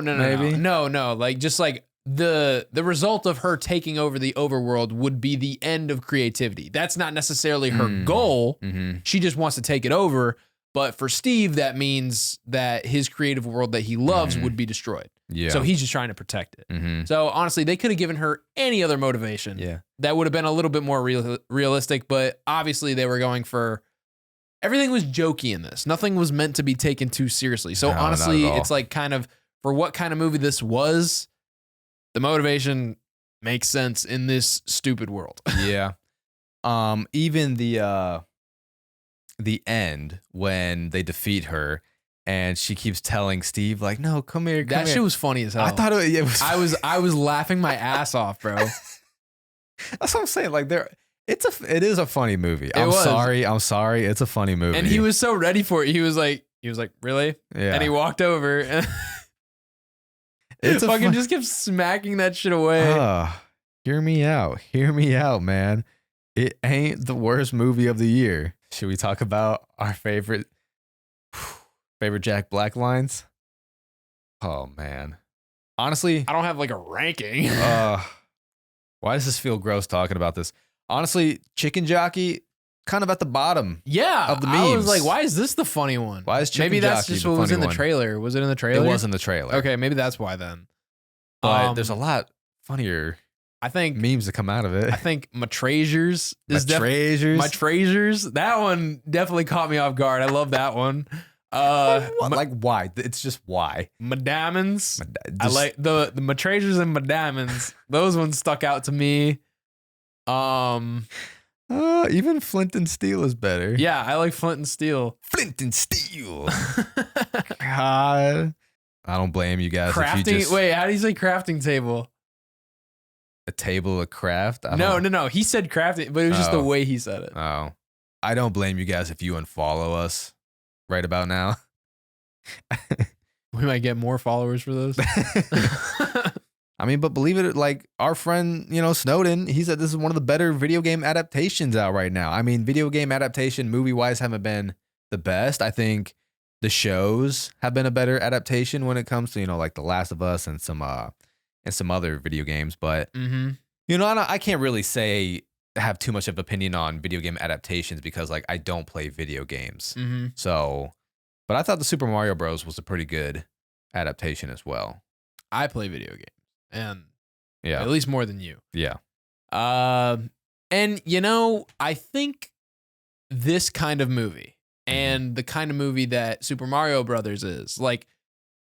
Like just like the result of her taking over the overworld would be the end of creativity. That's not necessarily her goal. She just wants to take it over. But for Steve, that means that his creative world that he loves would be destroyed.
Yeah.
So he's just trying to protect it. So honestly, they could have given her any other motivation.
Yeah.
That would have been a little bit more realistic. But obviously, they were going for everything was jokey in this. Nothing was meant to be taken too seriously. So honestly, it's like kind of for what kind of movie this was, the motivation makes sense in this stupid world.
Yeah. Even the end when they defeat her and she keeps telling Steve like, no, come here.
That shit was funny as hell.
I thought it was.
I was laughing my ass off, bro.
That's what I'm saying. Like it is a funny movie. I'm sorry. It's a funny movie.
And he was so ready for it. He was like, really?
Yeah.
And he walked over and just kept smacking that shit away.
Hear me out, man. It ain't the worst movie of the year. Should we talk about our favorite Jack Black lines? Oh man. Honestly,
I don't have like a ranking.
Why does this feel gross talking about this? Honestly, Chicken Jockey kind of at the bottom.
Yeah,
of the memes.
I was like, why is this the funny one?
Why is Chicken
Maybe that's
Jockey
just
the
what was
funny
in the
one?
trailer. Was it in the trailer?
It was in the trailer.
Okay, maybe that's why then.
But there's a lot funnier
I think
memes that come out of it.
I think Matrasers is
Matrasers.
That one definitely caught me off guard. I love that one.
Like why? It's just why.
Madamins. I like the Matrasers and Madamins. Those ones stuck out to me.
Even Flint and Steel is better.
Yeah, I like Flint and Steel.
Flint and Steel. God, I don't blame you guys.
Crafting. Wait, how do you say crafting table?
A table of craft?
No. He said crafting, but it was just the way he said it.
Oh, I don't blame you guys if you unfollow us right about now.
We might get more followers for those.
I mean, but believe it, like our friend, Snowden, he said this is one of the better video game adaptations out right now. I mean, video game adaptation movie-wise haven't been the best. I think the shows have been a better adaptation when it comes to, like The Last of Us and some other video games. But, I can't really have too much of opinion on video game adaptations because like I don't play video games. So, but I thought the Super Mario Bros. Was a pretty good adaptation as well.
I play video games and
yeah,
at least more than you.
Yeah.
And I think this kind of movie and the kind of movie that Super Mario Brothers is like,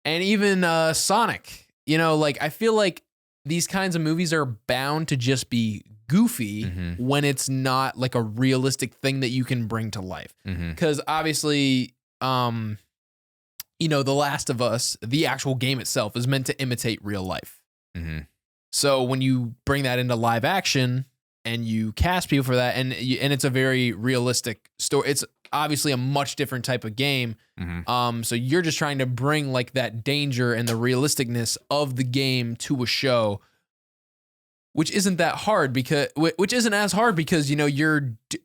and even Sonic, like I feel like these kinds of movies are bound to just be goofy when it's not like a realistic thing that you can bring to life. Because obviously, The Last of Us, the actual game itself, is meant to imitate real life. So when you bring that into live action and you cast people for that, and it's a very realistic story, it's obviously a much different type of game. So you're just trying to bring like that danger and the realisticness of the game to a show, which isn't that hard which isn't as hard because,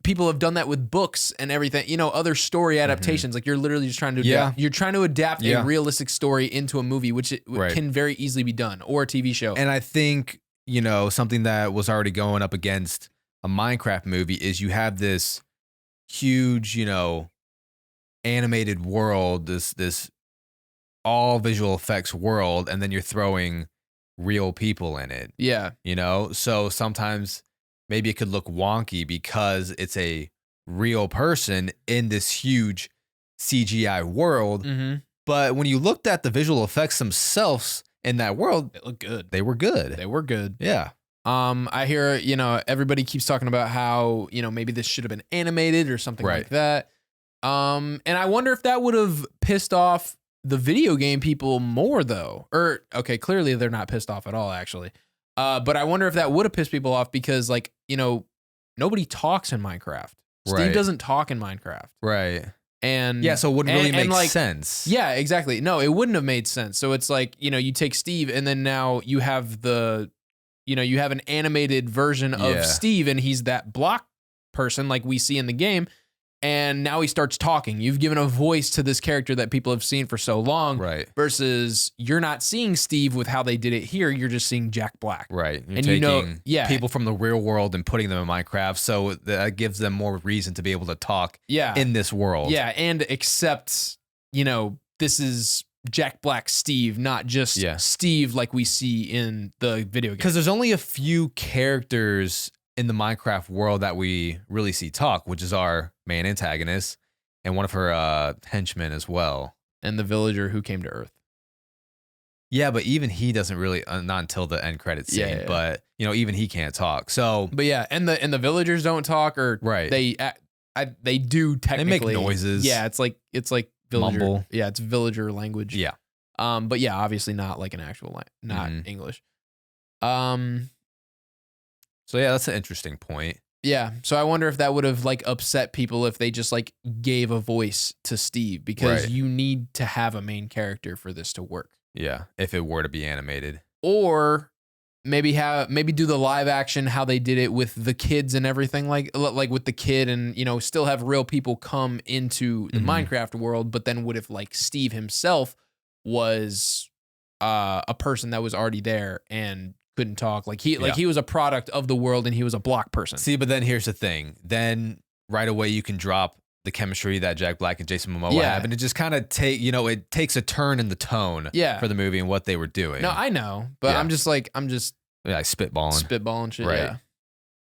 people have done that with books and everything, other story adaptations. Like you're literally just trying to adapt a realistic story into a movie, which can very easily be done, or a TV show.
And I think, something that was already going up against a Minecraft movie is you have this huge, animated world, this all visual effects world, and then you're throwing real people in it.
Yeah.
So sometimes maybe it could look wonky because it's a real person in this huge CGI world. But when you looked at the visual effects themselves in that world,
they look good.
They were good.
They were good.
Yeah.
I hear, everybody keeps talking about how, maybe this should have been animated or something like that. And I wonder if that would have pissed off the video game people more though. Or okay, clearly they're not pissed off at all actually. But I wonder if that would have pissed people off because like, nobody talks in Minecraft. Steve doesn't talk in Minecraft.
Right.
And
yeah, so it wouldn't really make sense.
Yeah, exactly. No, it wouldn't have made sense. So it's like, you take Steve and then now you have you have an animated version of Steve and he's that block person like we see in the game. And now he starts talking. You've given a voice to this character that people have seen for so long. Right. Versus you're not seeing Steve with how they did it here. You're just seeing Jack Black.
Right. You're taking people from the real world and putting them in Minecraft. So that gives them more reason to be able to talk in this world.
Yeah. And accept, this is Jack Black Steve, not just Steve like we see in the video game.
Because there's only a few characters in the Minecraft world that we really see talk, which is our main antagonist and one of her henchmen as well.
And the villager who came to Earth.
Yeah, but even he doesn't really, not until the end credits scene,
Yeah.
but even he can't talk. So,
But yeah, and the villagers don't talk, or they do technically.
They make noises.
Yeah, it's like villager.
Mumble.
Yeah, it's villager language.
Yeah.
But yeah, obviously not like an actual not English.
So yeah, that's an interesting point.
Yeah. So I wonder if that would have like upset people if they just like gave a voice to Steve, because you need to have a main character for this to work.
Yeah, if it were to be animated.
Or maybe do the live action how they did it with the kids and everything, like with the kid, and still have real people come into the Minecraft world, but then what if like Steve himself was a person that was already there and couldn't talk, like he was a product of the world and he was a block person.
See, but then here's the thing. Then right away you can drop the chemistry that Jack Black and Jason Momoa have, and it just kind of it takes a turn in the tone for the movie and what they were doing.
No, I know, but I'm just spitballing shit.
Right.
Yeah.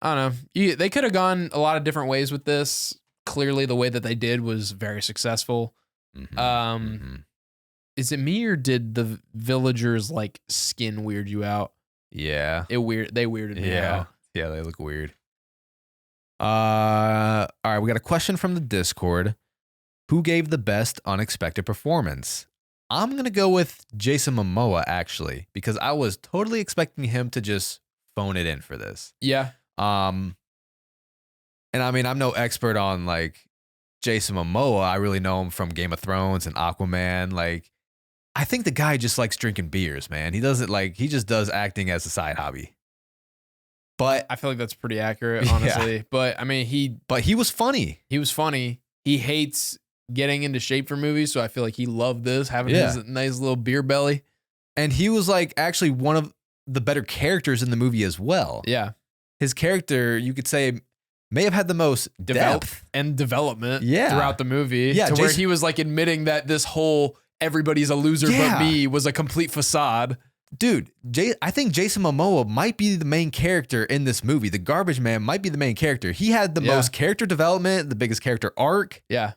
I don't know. They could have gone a lot of different ways with this. Clearly the way that they did was very successful. Is it me or did the villagers like skin weird you out?
Yeah.
They weirded me out.
Yeah, they look weird. All right, we got a question from the Discord. Who gave the best unexpected performance? I'm going to go with Jason Momoa, actually, because I was totally expecting him to just phone it in for this.
Yeah.
And I mean, I'm no expert on like Jason Momoa. I really know him from Game of Thrones and Aquaman. Like, I think the guy just likes drinking beers, man. He doesn't like, he just does acting as a side hobby. But
I feel like that's pretty accurate, honestly. Yeah. But I mean, he
was funny.
He was funny. He hates getting into shape for movies, so I feel like he loved this, having his nice little beer belly.
And he was like actually one of the better characters in the movie as well.
Yeah.
His character, you could say, may have had the most depth
and development throughout the movie.
Yeah,
to where he was like admitting that this whole everybody's a loser but me was a complete facade.
Dude, I think Jason Momoa might be the main character in this movie. The garbage man might be the main character. He had the most character development, the biggest character arc.
Yeah.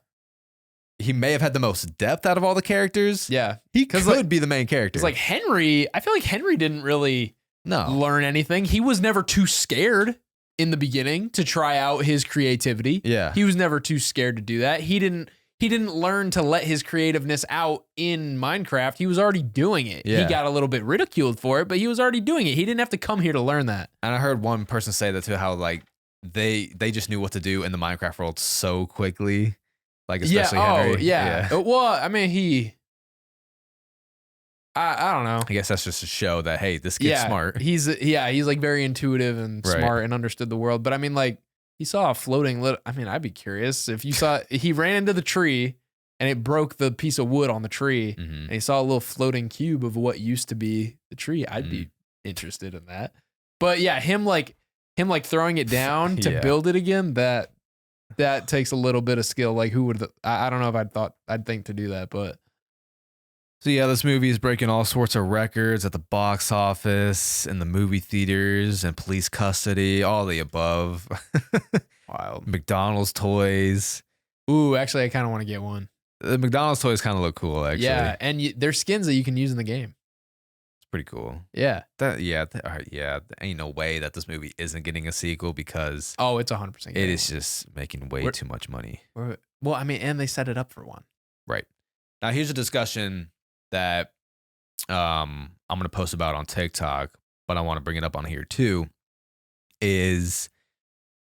He may have had the most depth out of all the characters.
Yeah.
He could be the main character.
It's like Henry, I feel like Henry didn't really learn anything. He was never too scared in the beginning to try out his creativity.
Yeah.
He was never too scared to do that. He didn't learn to let his creativeness out in Minecraft. He was already doing it.
Yeah.
He got a little bit ridiculed for it, but he was already doing it. He didn't have to come here to learn that.
And I heard one person say that too, how like they just knew what to do in the Minecraft world so quickly. Like especially Henry.
Yeah. Well, I mean, I don't know.
I guess that's just to show that, hey, this kid's smart.
He's like very intuitive and smart and understood the world. But I mean, like, he saw a floating little, I mean, I'd be curious if you saw, he ran into the tree and it broke the piece of wood on the tree and he saw a little floating cube of what used to be the tree. I'd be interested in that. But yeah, him throwing it down to build it again, that takes a little bit of skill. Like who would, I don't know if I'd think to do that, but.
So yeah, this movie is breaking all sorts of records at the box office, in the movie theaters, and police custody, all the above.
Wild.
McDonald's toys.
Ooh, actually, I kind of want to get one.
The McDonald's toys kind of look cool, actually.
Yeah, and there's skins that you can use in the game.
It's pretty cool.
Yeah.
Ain't no way that this movie isn't getting a sequel because...
Oh, it's 100%.
It is just making way too much money.
Well, I mean, and they set it up for one.
Right. Now, here's a discussion that I'm going to post about on TikTok, but I want to bring it up on here too, is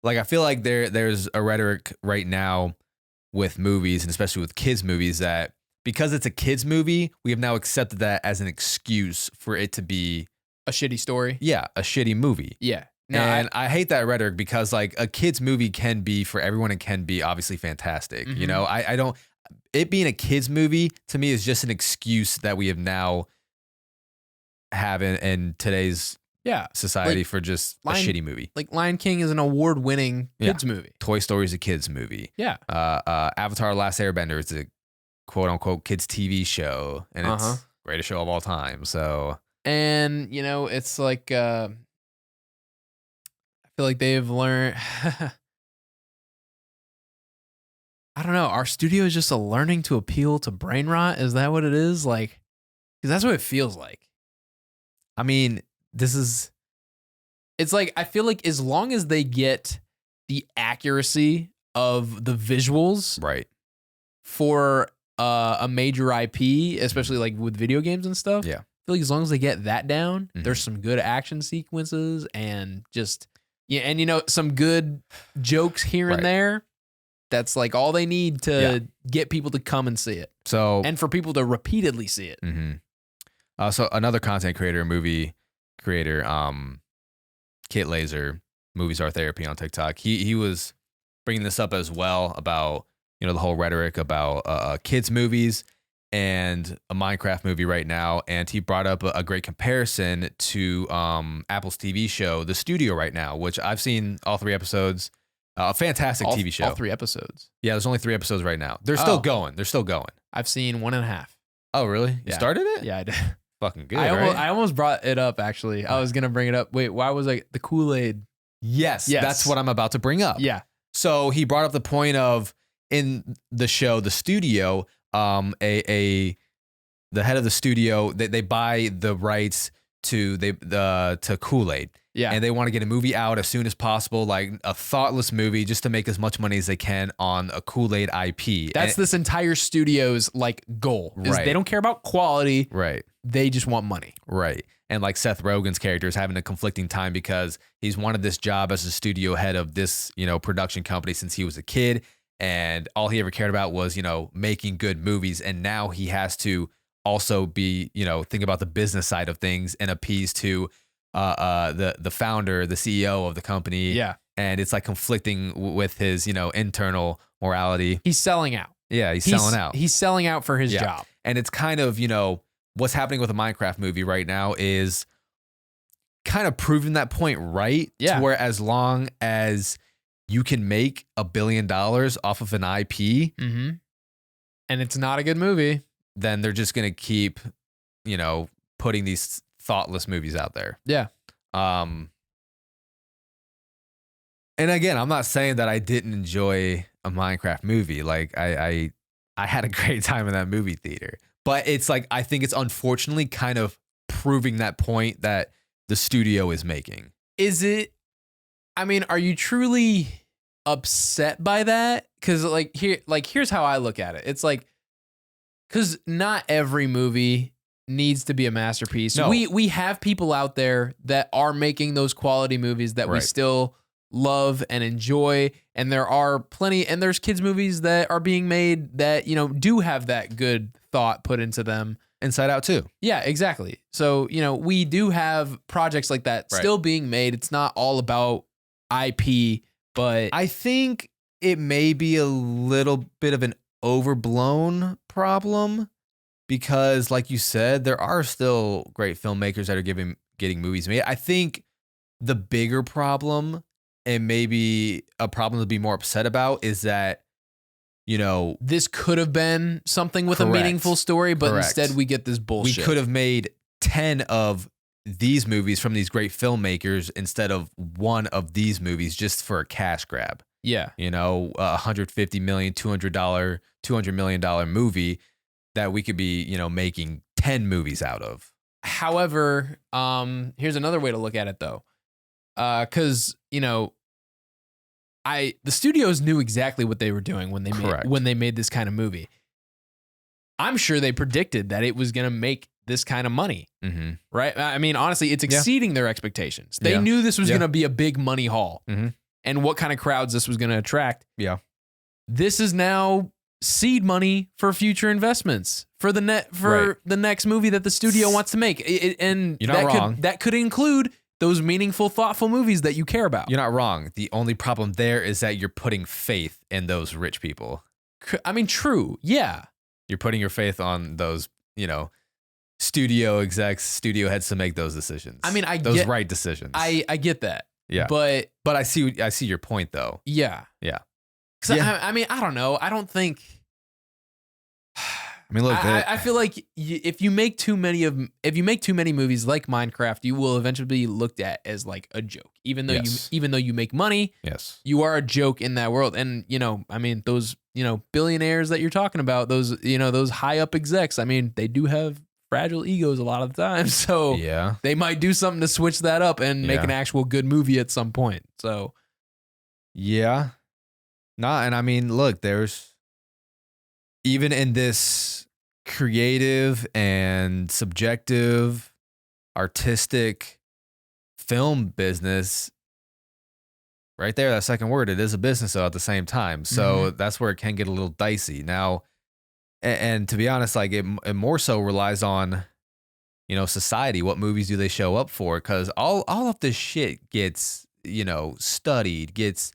like, I feel like there's a rhetoric right now with movies, and especially with kids movies, that because it's a kids movie, we have now accepted that as an excuse for it to be
a shitty story.
Yeah, a shitty movie.
Yeah.
No, and I hate that rhetoric because like a kids movie can be for everyone and can be obviously fantastic. You know, I don't, it being a kids movie to me is just an excuse that we have now have in today's society, like, for just a shitty movie.
Like Lion King is an award-winning kids movie.
Toy Story is a kids movie.
Yeah.
Avatar: Last Airbender is a quote unquote kids TV show, and it's the greatest show of all time. So,
and you know, it's like I feel like they've learned. I don't know. Our studio is just learning to appeal to brain rot. Is that what it is? Like, because that's what it feels like.
I mean, it's
like, I feel like as long as they get the accuracy of the visuals
right
for a major IP, especially like with video games and stuff.
Yeah.
I feel like as long as they get that down, there's some good action sequences and just, and you know, some good jokes here and there. That's like all they need to get people to come and see it.
So,
and for people to repeatedly see it.
So another content creator, movie creator, Kit Laser, Movies Are Therapy on TikTok. He was bringing this up as well about, you know, the whole rhetoric about kids movies and a Minecraft movie right now. And he brought up a great comparison to Apple's TV show, The Studio right now, which I've seen all 3 episodes. A fantastic TV show.
All 3 episodes.
Yeah, there's only 3 episodes right now. They're still going.
I've seen 1.5.
Oh, really? You started it?
Yeah, I did.
Fucking good.
I almost brought it up, actually. I was going to bring it up. Wait, why was the Kool-Aid?
Yes, that's what I'm about to bring up.
Yeah.
So he brought up the point of, in the show, The Studio, the head of the studio, they buy the rights to Kool-Aid.
Yeah.
And they want to get a movie out as soon as possible, like a thoughtless movie, just to make as much money as they can on a Kool-Aid IP.
That's this entire studio's like goal. Is
Right.
They don't care about quality.
Right.
They just want money.
Right. And like Seth Rogen's character is having a conflicting time because he's wanted this job as a studio head of this, you know, production company since he was a kid. And all he ever cared about was, you know, making good movies. And now he has to also be, think about the business side of things and appease to the founder, the CEO of the company.
Yeah.
And it's like conflicting with his, internal morality.
He's selling out.
Yeah, he's selling out.
He's selling out for his job.
And it's kind of, what's happening with the Minecraft movie right now is kind of proving that point right.
Yeah.
To where as long as you can make $1 billion off of an IP,
and it's not a good movie,
then they're just going to keep, putting these thoughtless movies out there.
Yeah.
And again, I'm not saying that I didn't enjoy a Minecraft movie. Like I had a great time in that movie theater, but it's like, I think it's unfortunately kind of proving that point that the studio is making.
Is it? I mean, are you truly upset by that? Because here's how I look at it. It's like, because not every movie needs to be a masterpiece.
No.
We have people out there that are making those quality movies that we still love and enjoy, and there are plenty, and there's kids movies that are being made that do have that good thought put into them.
Inside Out too.
Yeah, exactly. So we do have projects like that still being made. It's not all about IP, but
I think it may be a little bit of an overblown problem because, like you said, there are still great filmmakers that are getting movies made. I think the bigger problem, and maybe a problem to be more upset about, is that
this could have been something with a meaningful story, but instead we get this bullshit.
We could have made 10 of these movies from these great filmmakers instead of one of these movies just for a cash grab.
Yeah.
$150 million, $200 million movie that we could be, making 10 movies out of.
However, here's another way to look at it though. Cause the studios knew exactly what they were doing when they made this kind of movie. I'm sure they predicted that it was going to make this kind of money, right? I mean, honestly, it's exceeding their expectations. They knew this was going to be a big money haul, and what kind of crowds this was going to attract.
Yeah,
this is now seed money for future investments for the next movie that the studio wants to make, and
you're not wrong.
That could include those meaningful, thoughtful movies that you care about.
You're not wrong. The only problem there is that you're putting faith in those rich people.
I mean, true. Yeah.
You're putting your faith on those, studio execs, studio heads to make those decisions.
I mean,
right decisions.
I get that.
Yeah.
But
I see your point though.
Yeah.
Yeah.
I mean, I don't know. I don't think.
I mean, look.
I feel like if you make too many movies like Minecraft, you will eventually be looked at as like a joke. Even though you make money,
yes,
you are a joke in that world. And I mean, those billionaires that you're talking about, those high up execs. I mean, they do have fragile egos a lot of the time. So
yeah,
they might do something to switch that up and make an actual good movie at some point. So
yeah, and I mean, look, there's even in this creative and subjective artistic film business right there, that second word, it is a business though at the same time. So that's where it can get a little dicey now. And to be honest, like it more so relies on, society. What movies do they show up for? Because all of this shit gets, studied, gets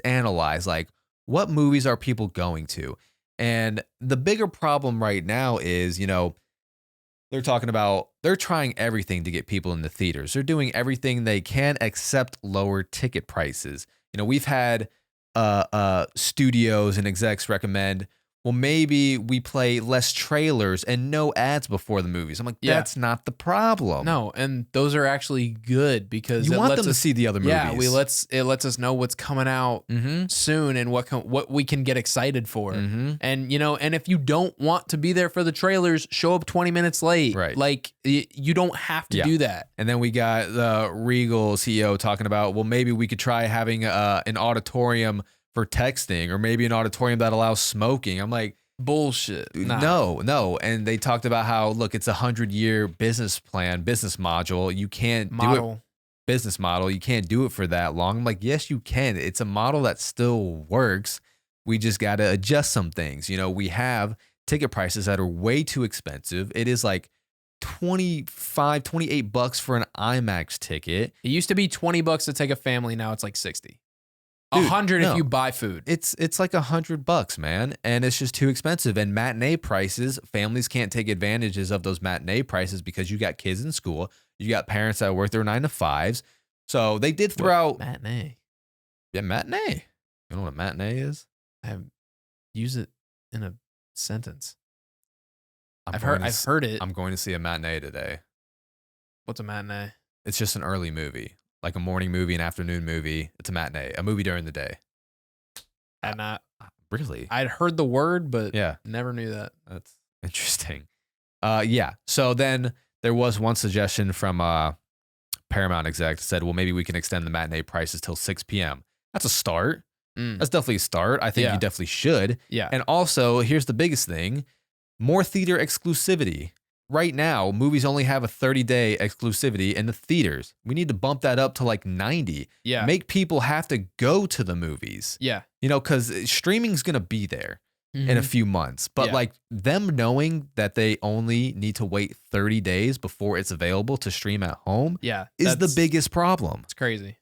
analyzed. Like, what movies are people going to? And the bigger problem right now is, they're trying everything to get people in the theaters. They're doing everything they can except lower ticket prices. We've had studios and execs recommend, well, maybe we play less trailers and no ads before the movies. I'm like, that's not the problem.
No, and those are actually good because
you want them to see the other movies.
Yeah, it lets us know what's coming out soon and what we can get excited for. And and if you don't want to be there for the trailers, show up 20 minutes late.
Right.
Like you don't have to do that.
And then we got the Regal CEO talking about, well, maybe we could try having an auditorium for texting, or maybe an auditorium that allows smoking. I'm like,
bullshit.
No. And they talked about how, look, it's 100-year business module. You can't do it. Business model. You can't do it for that long. I'm like, yes, you can. It's a model that still works. We just got to adjust some things. We have ticket prices that are way too expensive. It is like $28 for an IMAX ticket.
It used to be $20 to take a family. Now it's like 60.
Dude,
100
no.
if you buy food.
It's like $100, man, and it's just too expensive. And matinee prices, families can't take advantages of those matinee prices because you got kids in school, you got parents that work their 9 to 5s. So they did throw out
matinee.
Yeah, matinee. You know what a matinee is?
Use it in a sentence.
I've
heard it.
I'm going to see a matinee today.
What's a matinee?
It's just an early movie, like a morning movie, an afternoon movie. It's a matinee, a movie during the day. Really?
I'd heard the word, but
yeah,
never knew that.
That's interesting. Yeah. So then there was one suggestion from Paramount exec that said, well, maybe we can extend the matinee prices till 6 p.m. That's a start. That's definitely a start. I think you definitely should.
Yeah.
And also, here's the biggest thing. More theater exclusivity. Right now, movies only have a 30-day exclusivity in the theaters. We need to bump that up to like 90.
Yeah.
Make people have to go to the movies.
Yeah.
You know, because streaming's going to be there in a few months. But like them knowing that they only need to wait 30 days before it's available to stream at home is the biggest problem.
It's crazy.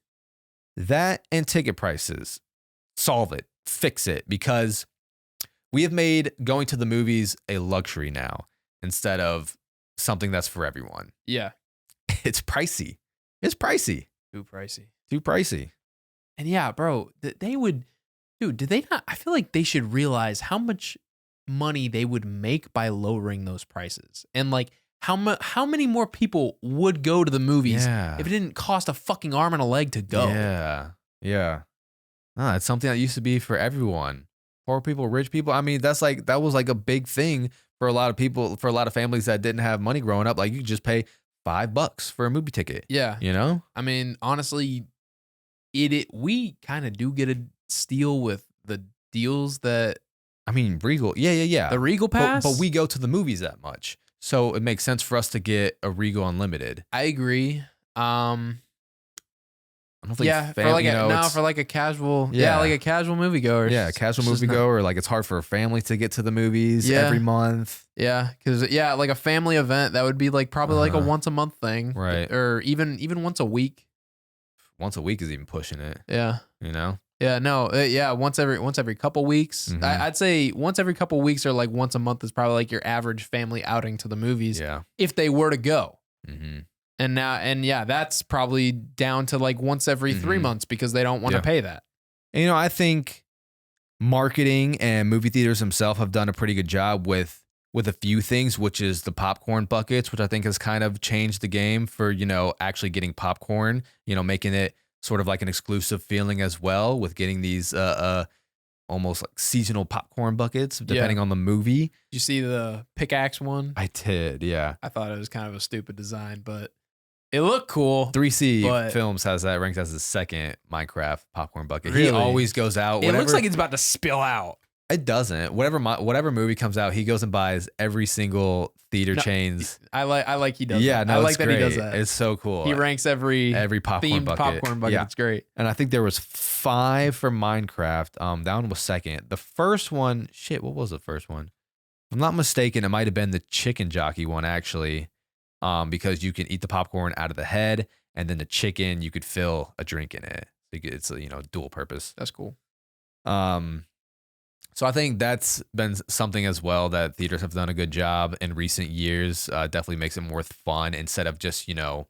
That and ticket prices. Solve it. Fix it. Because we have made going to the movies a luxury now instead of something that's for everyone.
Yeah.
It's pricey. It's pricey.
Too pricey.
Too pricey.
And yeah, bro, they would, dude, did they not? I feel like they should realize how much money they would make by lowering those prices. And like how many more people would go to the movies if it didn't cost a fucking arm and a leg to go.
Yeah. Yeah. No, it's something that used to be for everyone. Poor people, rich people. I mean, that was like a big thing for a lot of people, for a lot of families that didn't have money growing up. Like you could just pay $5 for a movie ticket.
Yeah.
You know?
I mean, honestly, we kind of do get a steal with the deals that.
I mean, Regal. Yeah.
The Regal Pass.
But we go to the movies that much. So it makes sense for us to get a Regal Unlimited.
I agree. For like a casual, like a casual moviegoer.
Yeah, casual moviegoer. Like it's hard for a family to get to the movies every month.
Yeah, because like a family event that would be like probably like a once a month thing,
right?
Or even once a week.
Once a week is even pushing it.
Yeah,
you know.
Yeah, no, once every couple weeks.
Mm-hmm.
I'd say once every couple weeks or like once a month is probably like your average family outing to the movies.
Yeah,
if they were to go.
Mm-hmm.
And that's probably down to like once every 3 months because they don't want to pay that.
And, you know, I think marketing and movie theaters themselves have done a pretty good job with a few things, which is the popcorn buckets, which I think has kind of changed the game for, you know, actually getting popcorn, you know, making it sort of like an exclusive feeling as well with getting these almost like seasonal popcorn buckets depending on the movie.
Did you see the pickaxe one?
I did, yeah.
I thought it was kind of a stupid design, but it looked cool.
3C Films has that ranked as the second Minecraft popcorn bucket.
Really?
He always goes out.
It looks like it's about to spill out.
It doesn't. Whatever movie comes out, he goes and buys every single theater chains.
I like he does.
Yeah,
that.
no,
I like
it's
that
great.
he does that.
It's so cool.
He ranks every
popcorn
themed
bucket.
popcorn bucket.
Yeah.
It's great.
And I think there was 5 for Minecraft. That one was second. The first one, what was the first one? If I'm not mistaken, it might have been the chicken jockey one actually, because you can eat the popcorn out of the head, and then the chicken you could fill a drink in it. It's dual purpose.
That's cool.
So I think that's been something as well that theaters have done a good job in recent years. Definitely makes it more fun instead of just, a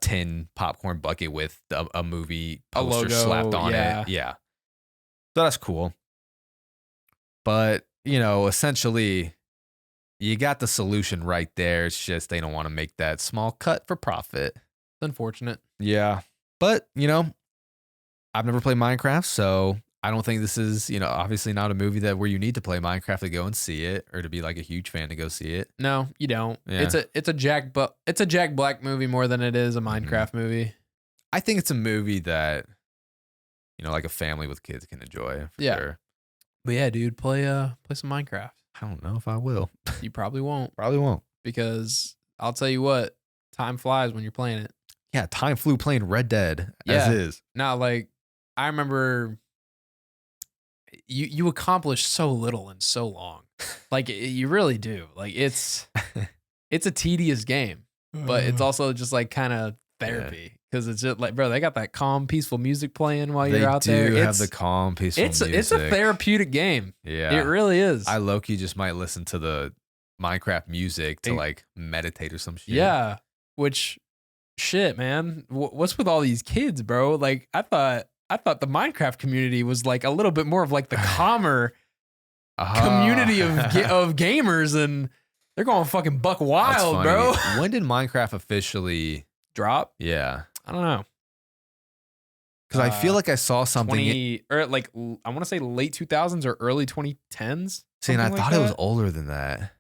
tin popcorn bucket with a movie poster
logo,
slapped on it. Yeah. So that's cool. But, essentially you got the solution right there. It's just they don't want to make that small cut for profit.
It's unfortunate.
Yeah. But, I've never played Minecraft, so I don't think this is, obviously not a movie where you need to play Minecraft to go and see it or to be like a huge fan to go see it.
No, you don't.
Yeah.
It's a Jack Black movie more than it is a Minecraft movie.
I think it's a movie that, like a family with kids can enjoy. For sure.
But yeah, dude, play some Minecraft.
I don't know if I will.
You probably won't.
Probably won't.
Because I'll tell you what, time flies when you're playing it.
Yeah, time flew playing Red Dead as is.
No, like I remember you accomplished so little in so long. Like you really do. Like it's a tedious game, but it's also just like kind of therapy because it's just like, bro, they got that calm, peaceful music playing while you're out there.
They do have the calm, peaceful music.
It's a therapeutic game.
Yeah,
it really is.
I low-key just might listen to the Minecraft music to like meditate or some shit.
Yeah, which shit, man. What's with all these kids, bro? Like I thought the Minecraft community was like a little bit more of like the calmer community of gamers, and they're going fucking buck wild, bro.
When did Minecraft officially
drop?
Yeah,
I don't know.
Because I feel like I saw something
or like I want to say late 2000s or early 2010s.
See, and I thought it was older than that.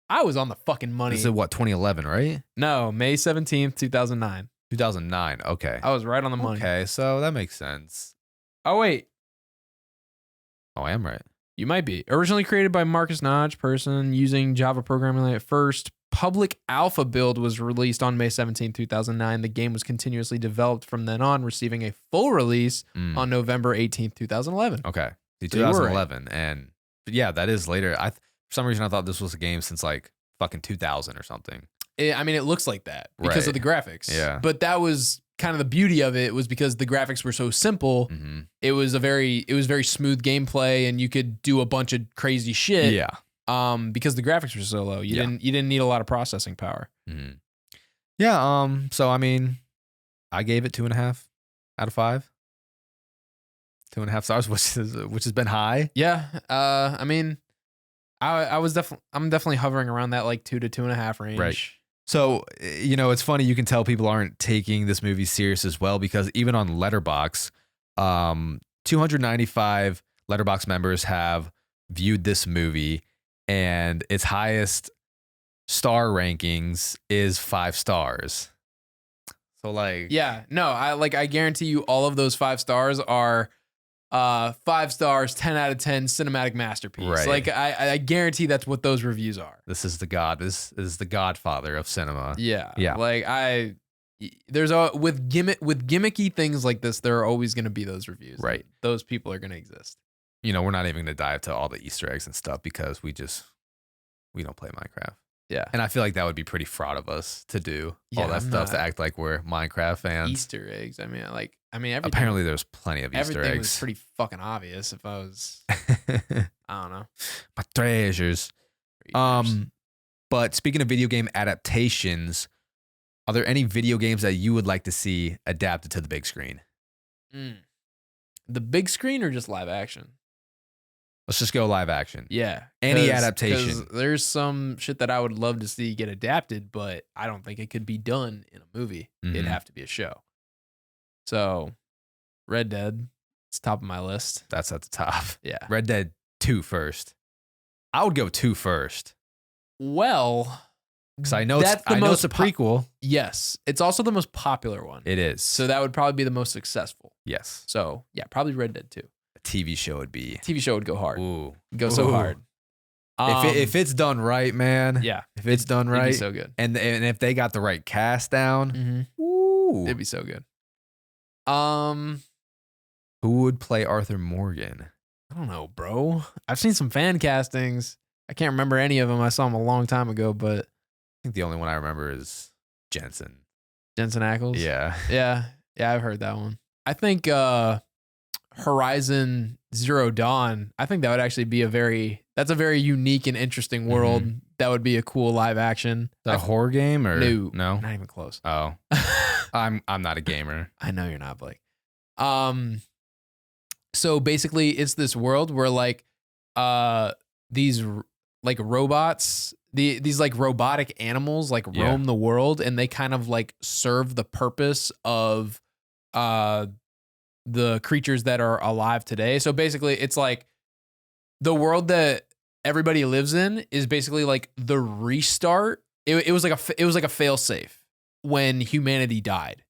I was on the fucking money.
This is what, 2011, right?
No, May 17th, 2009.
2009. Okay.
I was right on the money.
Okay, so that makes sense.
Oh wait.
Oh, I am right.
You might be. Originally created by Marcus Notch, person using Java programming at first. Public alpha build was released on May 17, 2009. The game was continuously developed from then on, receiving a full release on November 18, 2011.
Okay. 2011. And but yeah, that is later. For some reason, I thought this was a game since like fucking 2000 or something.
I mean, it looks like that because of the graphics.
Yeah.
But that was kind of the beauty of it, was because the graphics were so simple.
Mm-hmm.
It was very smooth gameplay, and you could do a bunch of crazy shit.
Yeah.
Because the graphics were so low, you didn't need a lot of processing power.
Mm-hmm. Yeah. So I mean, I gave it 2.5 out of 5. 2.5 stars, which has been high.
Yeah. I mean, I'm definitely hovering around that like 2 to 2.5 range.
Right. So, you know, it's funny. You can tell people aren't taking this movie serious as well, because even on Letterboxd, 295 Letterboxd members have viewed this movie, and its highest star rankings is 5 stars. So like,
yeah, no, I guarantee you all of those 5 stars are 5 stars, 10 out of 10 cinematic masterpiece.
Right.
Like I guarantee that's what those reviews are.
This is the godfather of cinema.
Yeah.
Yeah.
Like with gimmicky things like this, there are always going to be those reviews.
Right.
Those people are going to exist.
You know, we're not even going to dive to all the Easter eggs and stuff because we don't play Minecraft.
Yeah.
And I feel like that would be pretty fraud of us to do all that stuff, to act like we're Minecraft fans.
Easter eggs. I mean, everything,
apparently there's plenty of Easter eggs.
Everything was pretty fucking obvious if I was, I don't know.
My treasures. But speaking of video game adaptations, are there any video games that you would like to see adapted to the big screen?
The big screen or just live action?
Let's just go live action.
Yeah.
Any adaptation.
There's some shit that I would love to see get adapted, but I don't think it could be done in a movie. It'd have to be a show. So, Red Dead, it's top of my list.
That's at the top.
Yeah.
Red Dead 2 first. I would go 2 first.
Well,
because I know it's a prequel.
Yes. It's also the most popular one.
It is.
So that would probably be the most successful.
Yes.
So, yeah, probably Red Dead 2.
A TV show would be.
TV show would go hard.
Ooh.
So hard.
If it's done right, man.
Yeah.
If it's done right.
It'd be so good.
And if they got the right cast down. Ooh.
It'd be so good.
Who would play Arthur Morgan?
I don't know, bro. I've seen some fan castings. I can't remember any of them. I saw them a long time ago, but
I think the only one I remember is Jensen
Ackles.
Yeah.
Yeah, I've heard that one. I think Horizon Zero Dawn, I think that would actually be a very unique and interesting world. That would be a cool live action.
Is that a horror game or
no?
Not
even close.
Oh. I'm not a gamer.
I know you're not, Blake. So basically it's this world where like these like robots, these like robotic animals like roam the world, and they kind of like serve the purpose of the creatures that are alive today. So basically it's like the world that everybody lives in is basically like the restart. It was like a fail safe when humanity died.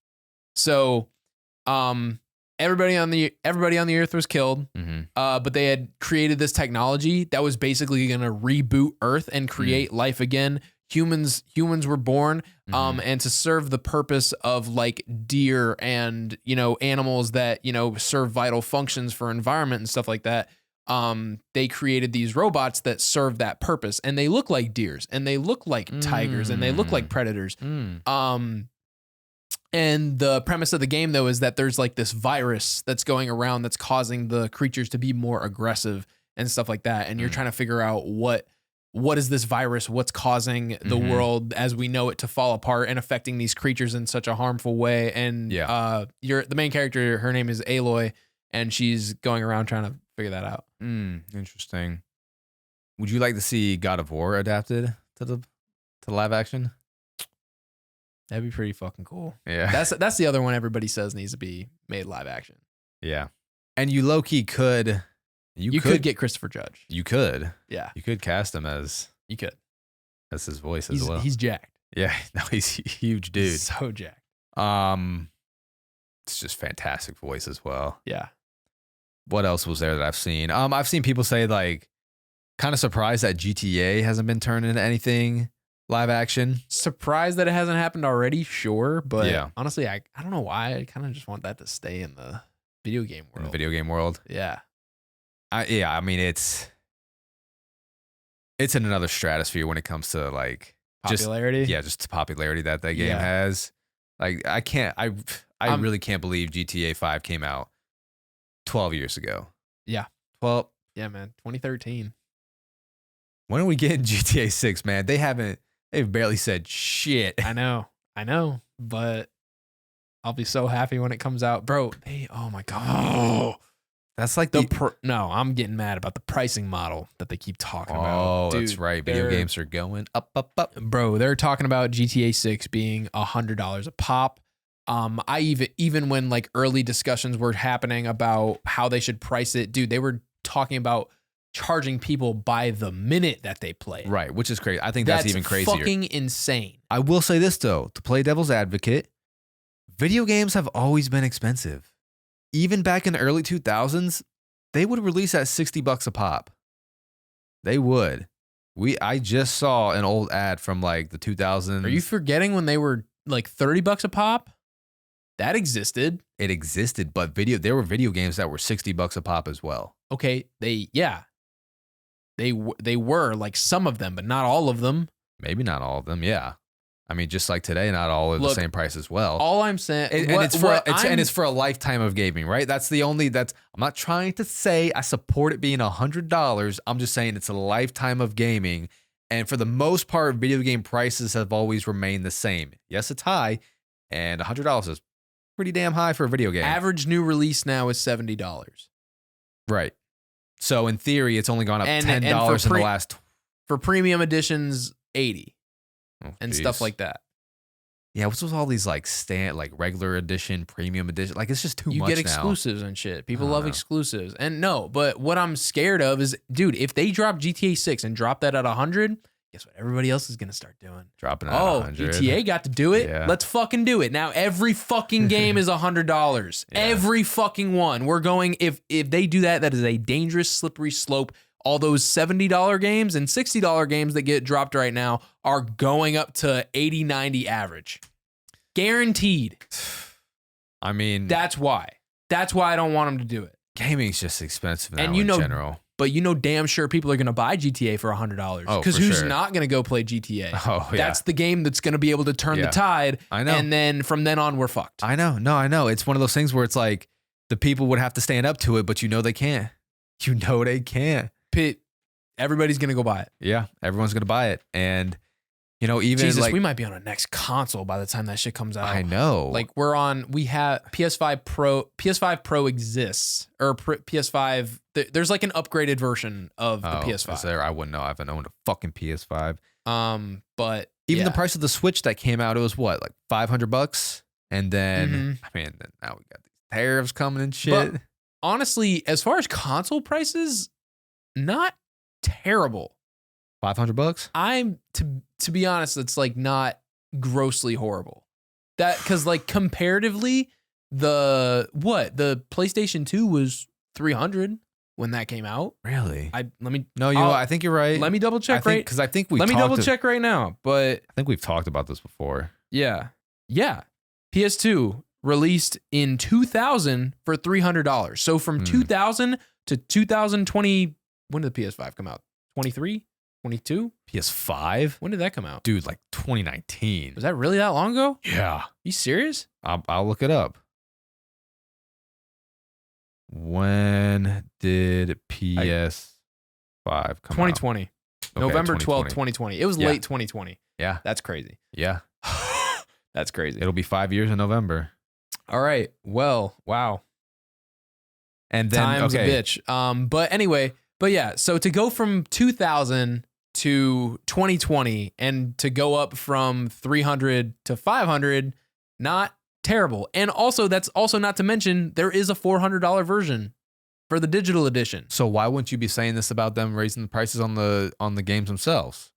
So everybody on the earth was killed, but they had created this technology that was basically going to reboot Earth and create life again. Humans were born, and to serve the purpose of like deer and, you know, animals that, you know, serve vital functions for environment and stuff like that. they created these robots that serve that purpose, and they look like deers, and they look like tigers, and they look like predators. And the premise of the game, though, is that there's like this virus that's going around that's causing the creatures to be more aggressive and stuff like that. And you're trying to figure out what is this virus? What's causing the world as we know it to fall apart and affecting these creatures in such a harmful way? And the main character, her name is Aloy, and she's going around trying to figure that out.
Interesting. Would you like to see God of War adapted to live action?
That'd be pretty fucking cool.
Yeah.
That's the other one everybody says needs to be made live action.
Yeah. And you low-key could...
You could get Christopher Judge.
You could.
Yeah.
You could cast him as...
You could.
As his voice as well.
He's jacked.
Yeah. No, he's a huge dude.
He's so jacked.
It's just fantastic voice as well.
Yeah.
What else was there that I've seen? I've seen people say like, kind of surprised that GTA hasn't been turned into anything live action.
Surprised that it hasn't happened already, sure. But honestly, I don't know why. I kind of just want that to stay in the video game world.
In the video game world?
Yeah.
I mean, it's in another stratosphere when it comes to like
popularity.
Just the popularity that game has. Like I really can't believe GTA 5 came out 12 years ago.
Yeah.
Well,
yeah, man. 2013.
When are we getting GTA 6, man? They've barely said shit.
I know, but I'll be so happy when it comes out, bro. Oh my god,
that's like
no. I'm getting mad about the pricing model that they keep talking about.
Oh, dude, that's right. Video games are going up,
bro. They're talking about GTA 6 being $100 a pop. Even when like early discussions were happening about how they should price it, dude, they were talking about charging people by the minute that they play it.
Right, which is crazy. I think that's even crazier.
Fucking insane.
I will say this though, to play devil's advocate, video games have always been expensive. Even back in the early 2000s, they would release at $60 a pop. They would. I just saw an old ad from like the 2000s.
Are you forgetting when they were like $30 a pop? That existed.
It existed, but there were video games that were $60 a pop as well.
Okay, They were like some of them, but not all of them.
Maybe not all of them. Yeah. I mean, just like today, not all are the same price as well.
All I'm saying,
it's for a lifetime of gaming, right? I'm not trying to say I support it being $100. I'm just saying it's a lifetime of gaming. And for the most part, video game prices have always remained the same. Yes, it's high, and $100 is pretty damn high for a video game.
Average new release now is $70.
Right. So in theory, it's only gone up $10 in the last.
For premium editions, $80 and stuff like that.
Yeah, what's with all these like regular edition, premium edition? Like it's just too much now.
You get exclusives and shit. People love exclusives. And no, but what I'm scared of is, dude, if they drop GTA 6 and drop that at 100, guess what everybody else is going to start doing?
Dropping it at 100.
GTA got to do it. Yeah. Let's fucking do it. Now every fucking game is $100. Yeah. Every fucking one. We're going, if they do that, that is a dangerous, slippery slope. All those $70 games and $60 games that get dropped right now are going up to 80, 90 average. Guaranteed.
I mean,
that's why I don't want them to do it.
Gaming's just expensive now in general.
But damn sure people are going to buy GTA for $100. Because who's not going to go play GTA?
Oh, yeah.
That's the game that's going to be able to turn the tide. I know. And then from then on, we're fucked.
I know. No, I know. It's one of those things where it's like the people would have to stand up to it, but they can't. They can't.
Everybody's going to go buy it.
Yeah, everyone's going to buy it. And, even
Jesus, we might be on a next console by the time that shit comes out.
I know.
Like we have PS5 Pro. PS5 Pro exists, or PS5. There's like an upgraded version of the PS5.
Is there? I wouldn't know. I haven't owned a fucking PS5.
But
even the price of the Switch that came out, it was what, like $500? And then, now we got these tariffs coming and shit.
But honestly, as far as console prices, not terrible.
$500?
I'm to be honest, it's like not grossly horrible. That because like comparatively, the PlayStation 2 was $300 when that came out.
Really?
No,
I think you're right.
Let me double check
because I think
let me double check right now. But
I think we've talked about this before.
Yeah. PS2 released in 2000 for $300. So from 2000 to 2020. When did the PS5 come out? 23? 22?
PS5?
When did that come out?
Dude, like 2019.
Was that really that long ago?
Yeah.
You serious?
I'll look it up. When did PS5 come out?
2020.
Okay,
November 12th,
2020.
2020. It was
Yeah.
late 2020.
Yeah.
That's crazy.
Yeah.
That's crazy.
It'll be 5 years in November.
All right. Well, wow.
And then,
Time's
okay.
a bitch. But anyway, yeah. So to go from 2000 to 2020 and to go up from 300 to 500, not terrible. And also, that's also not to mention there is a $400 version for the digital edition.
So why wouldn't you be saying this about them raising the prices on the games themselves?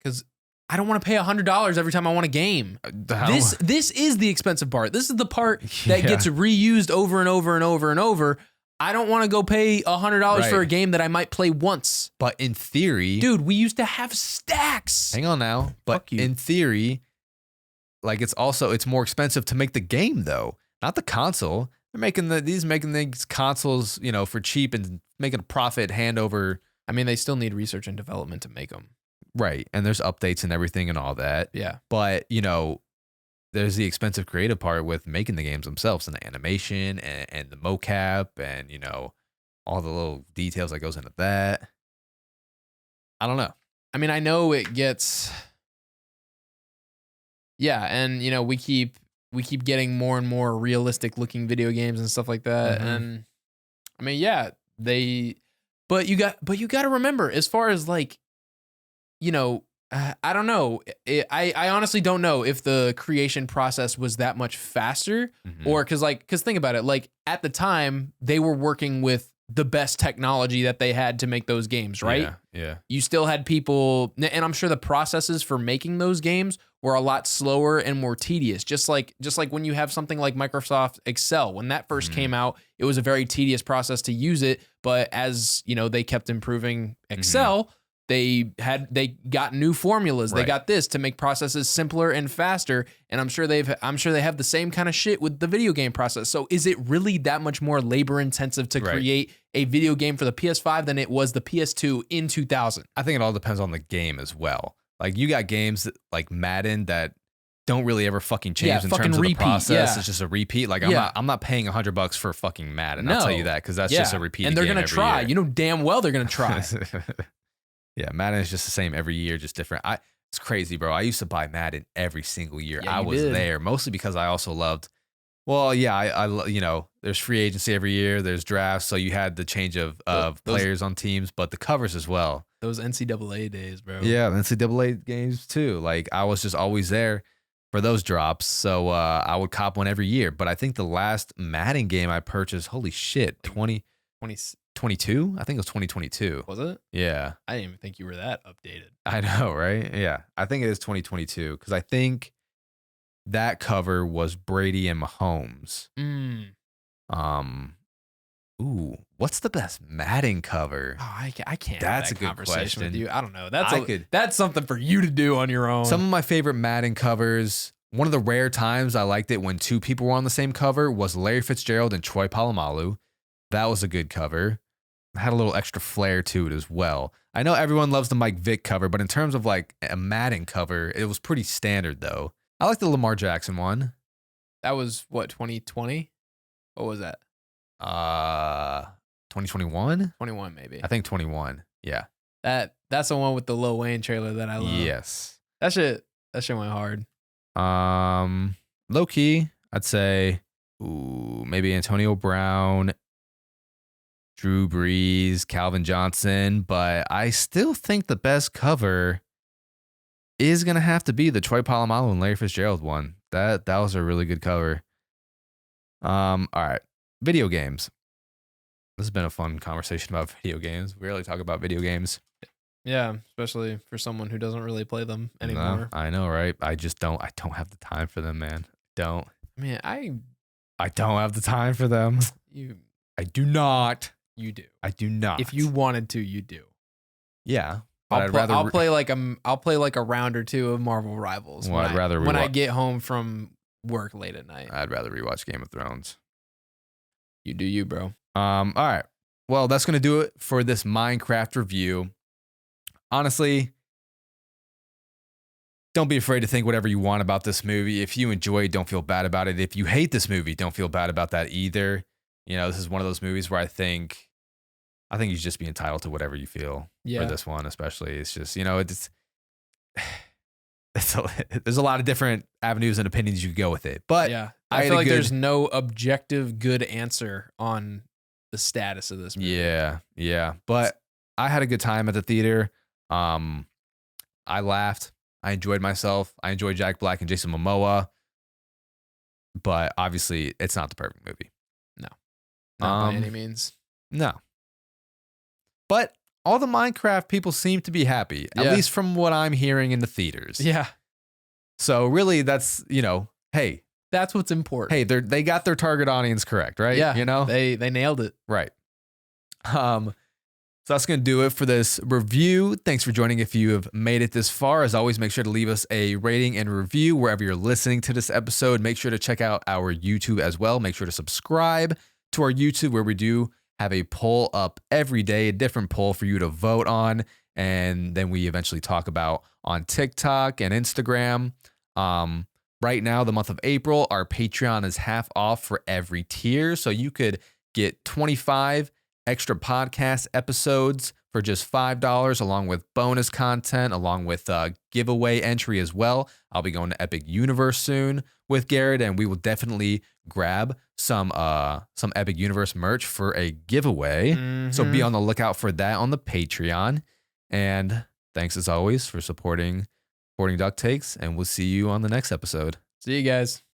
Because I don't want to pay $100 every time I want a game. This is the expensive part. This is the part that gets reused over and over and over and over. I don't want to go pay $100 for a game that I might play once.
But in theory,
dude, we used to have stacks.
Hang on now. But in theory, like it's more expensive to make the game though, not the console. They're making these consoles, for cheap and making a profit hand over.
I mean, they still need research and development to make them.
Right. And there's updates and everything and all that.
Yeah.
But, there's the expensive creative part with making the games themselves and the animation and the mocap and, all the little details that goes into that. I don't know.
I mean, I know it gets. Yeah. And, we keep getting more and more realistic looking video games and stuff like that.
Mm-hmm.
And I mean, yeah, but you got to remember, as far as like, I don't know. I honestly don't know if the creation process was that much faster or because think about it, like at the time they were working with the best technology that they had to make those games, right?
Yeah.
You still had people, and I'm sure the processes for making those games were a lot slower and more tedious. Just like when you have something like Microsoft Excel, when that first came out, it was a very tedious process to use it. But as they kept improving Excel, they got new formulas. They got this to make processes simpler and faster. And I'm sure they have the same kind of shit with the video game process. So is it really that much more labor intensive to create a video game for the PS5 than it was the PS2 in 2000?
I think it all depends on the game as well. Like you got games like Madden that don't really ever fucking change in terms of the process. It's just a repeat. Like I'm not paying $100 for fucking Madden. I'll tell you that, because that's just a repeat.
And they're
gonna
try. You know damn well they're gonna try.
Yeah, Madden is just the same every year, just different. It's crazy, bro. I used to buy Madden every single year.
Yeah,
I was there mostly because I also loved. Well, yeah, I there's free agency every year. There's drafts, so you had the change of players on teams, but the covers as well.
Those NCAA days, bro.
Yeah, NCAA games too. Like I was just always there for those drops, so I would cop one every year. But I think the last Madden game I purchased, holy shit, 2022? I think it was 2022.
Was it?
Yeah.
I didn't even think you were that updated.
I know, right? Yeah. I think it is 2022 because I think that cover was Brady and Mahomes. Ooh, what's the best Madden cover?
Oh, I can't.
That's
have that
a good
conversation
question.
with you. I don't know. That's something for you to do on your own.
Some of my favorite Madden covers. One of the rare times I liked it when two people were on the same cover was Larry Fitzgerald and Troy Polamalu. That was a good cover. It had a little extra flair to it as well. I know everyone loves the Mike Vick cover, but in terms of like a Madden cover, it was pretty standard though. I like the Lamar Jackson one.
That was what, 2020? What was that?
2021?
21 maybe.
I think 21. Yeah.
That's the one with the Lil Wayne trailer that I love.
Yes.
That shit went hard.
Low key, I'd say maybe Antonio Brown, Drew Brees, Calvin Johnson, but I still think the best cover is gonna have to be the Troy Polamalu and Larry Fitzgerald one. That was a really good cover. All right. Video games. This has been a fun conversation about video games. We rarely talk about video games.
Yeah, especially for someone who doesn't really play them anymore.
No, I know, right? I don't have the time for them, man. I don't have the time for them. I do not.
You do.
I do not.
If you wanted to, you do.
Yeah.
I'll play like a round or two of Marvel Rivals.
Well,
when I get home from work late at night.
I'd rather rewatch Game of Thrones.
You do you, bro.
All right. well, that's going to do it for this Minecraft review. Honestly, don't be afraid to think whatever you want about this movie. If you enjoy it, don't feel bad about it. If you hate this movie, don't feel bad about that either. You know, this is one of those movies where I think you should just be entitled to whatever you feel for this one, especially. It's just, you know, there's a lot of different avenues and opinions you could go with it. But
yeah, I feel like there's no objective good answer on the status of this movie.
Yeah. But I had a good time at the theater. I laughed. I enjoyed myself. I enjoyed Jack Black and Jason Momoa. But obviously, it's not the perfect movie.
No. Not by any means.
No. But all the Minecraft people seem to be happy, at least from what I'm hearing in the theaters.
Yeah. So
really, that's, you know, hey.
That's what's important.
Hey, they got their target audience correct, right?
Yeah.
You know?
They nailed it.
Right. So that's going to do it for this review. Thanks for joining. If you have made it this far, as always, make sure to leave us a rating and review wherever you're listening to this episode. Make sure to check out our YouTube as well. Make sure to subscribe to our YouTube, where we do have a poll up every day, a different poll for you to vote on. And then we eventually talk about on TikTok and Instagram. Right now, the month of April, our Patreon is half off for every tier. So you could get 25 extra podcast episodes for just $5, along with bonus content, along with giveaway entry as well. I'll be going to Epic Universe soon with Garrett, and we will definitely grab some Epic Universe merch for a giveaway. Mm-hmm. So be on the lookout for that on the Patreon. And thanks as always for supporting Duck Takes, and we'll see you on the next episode.
See you guys.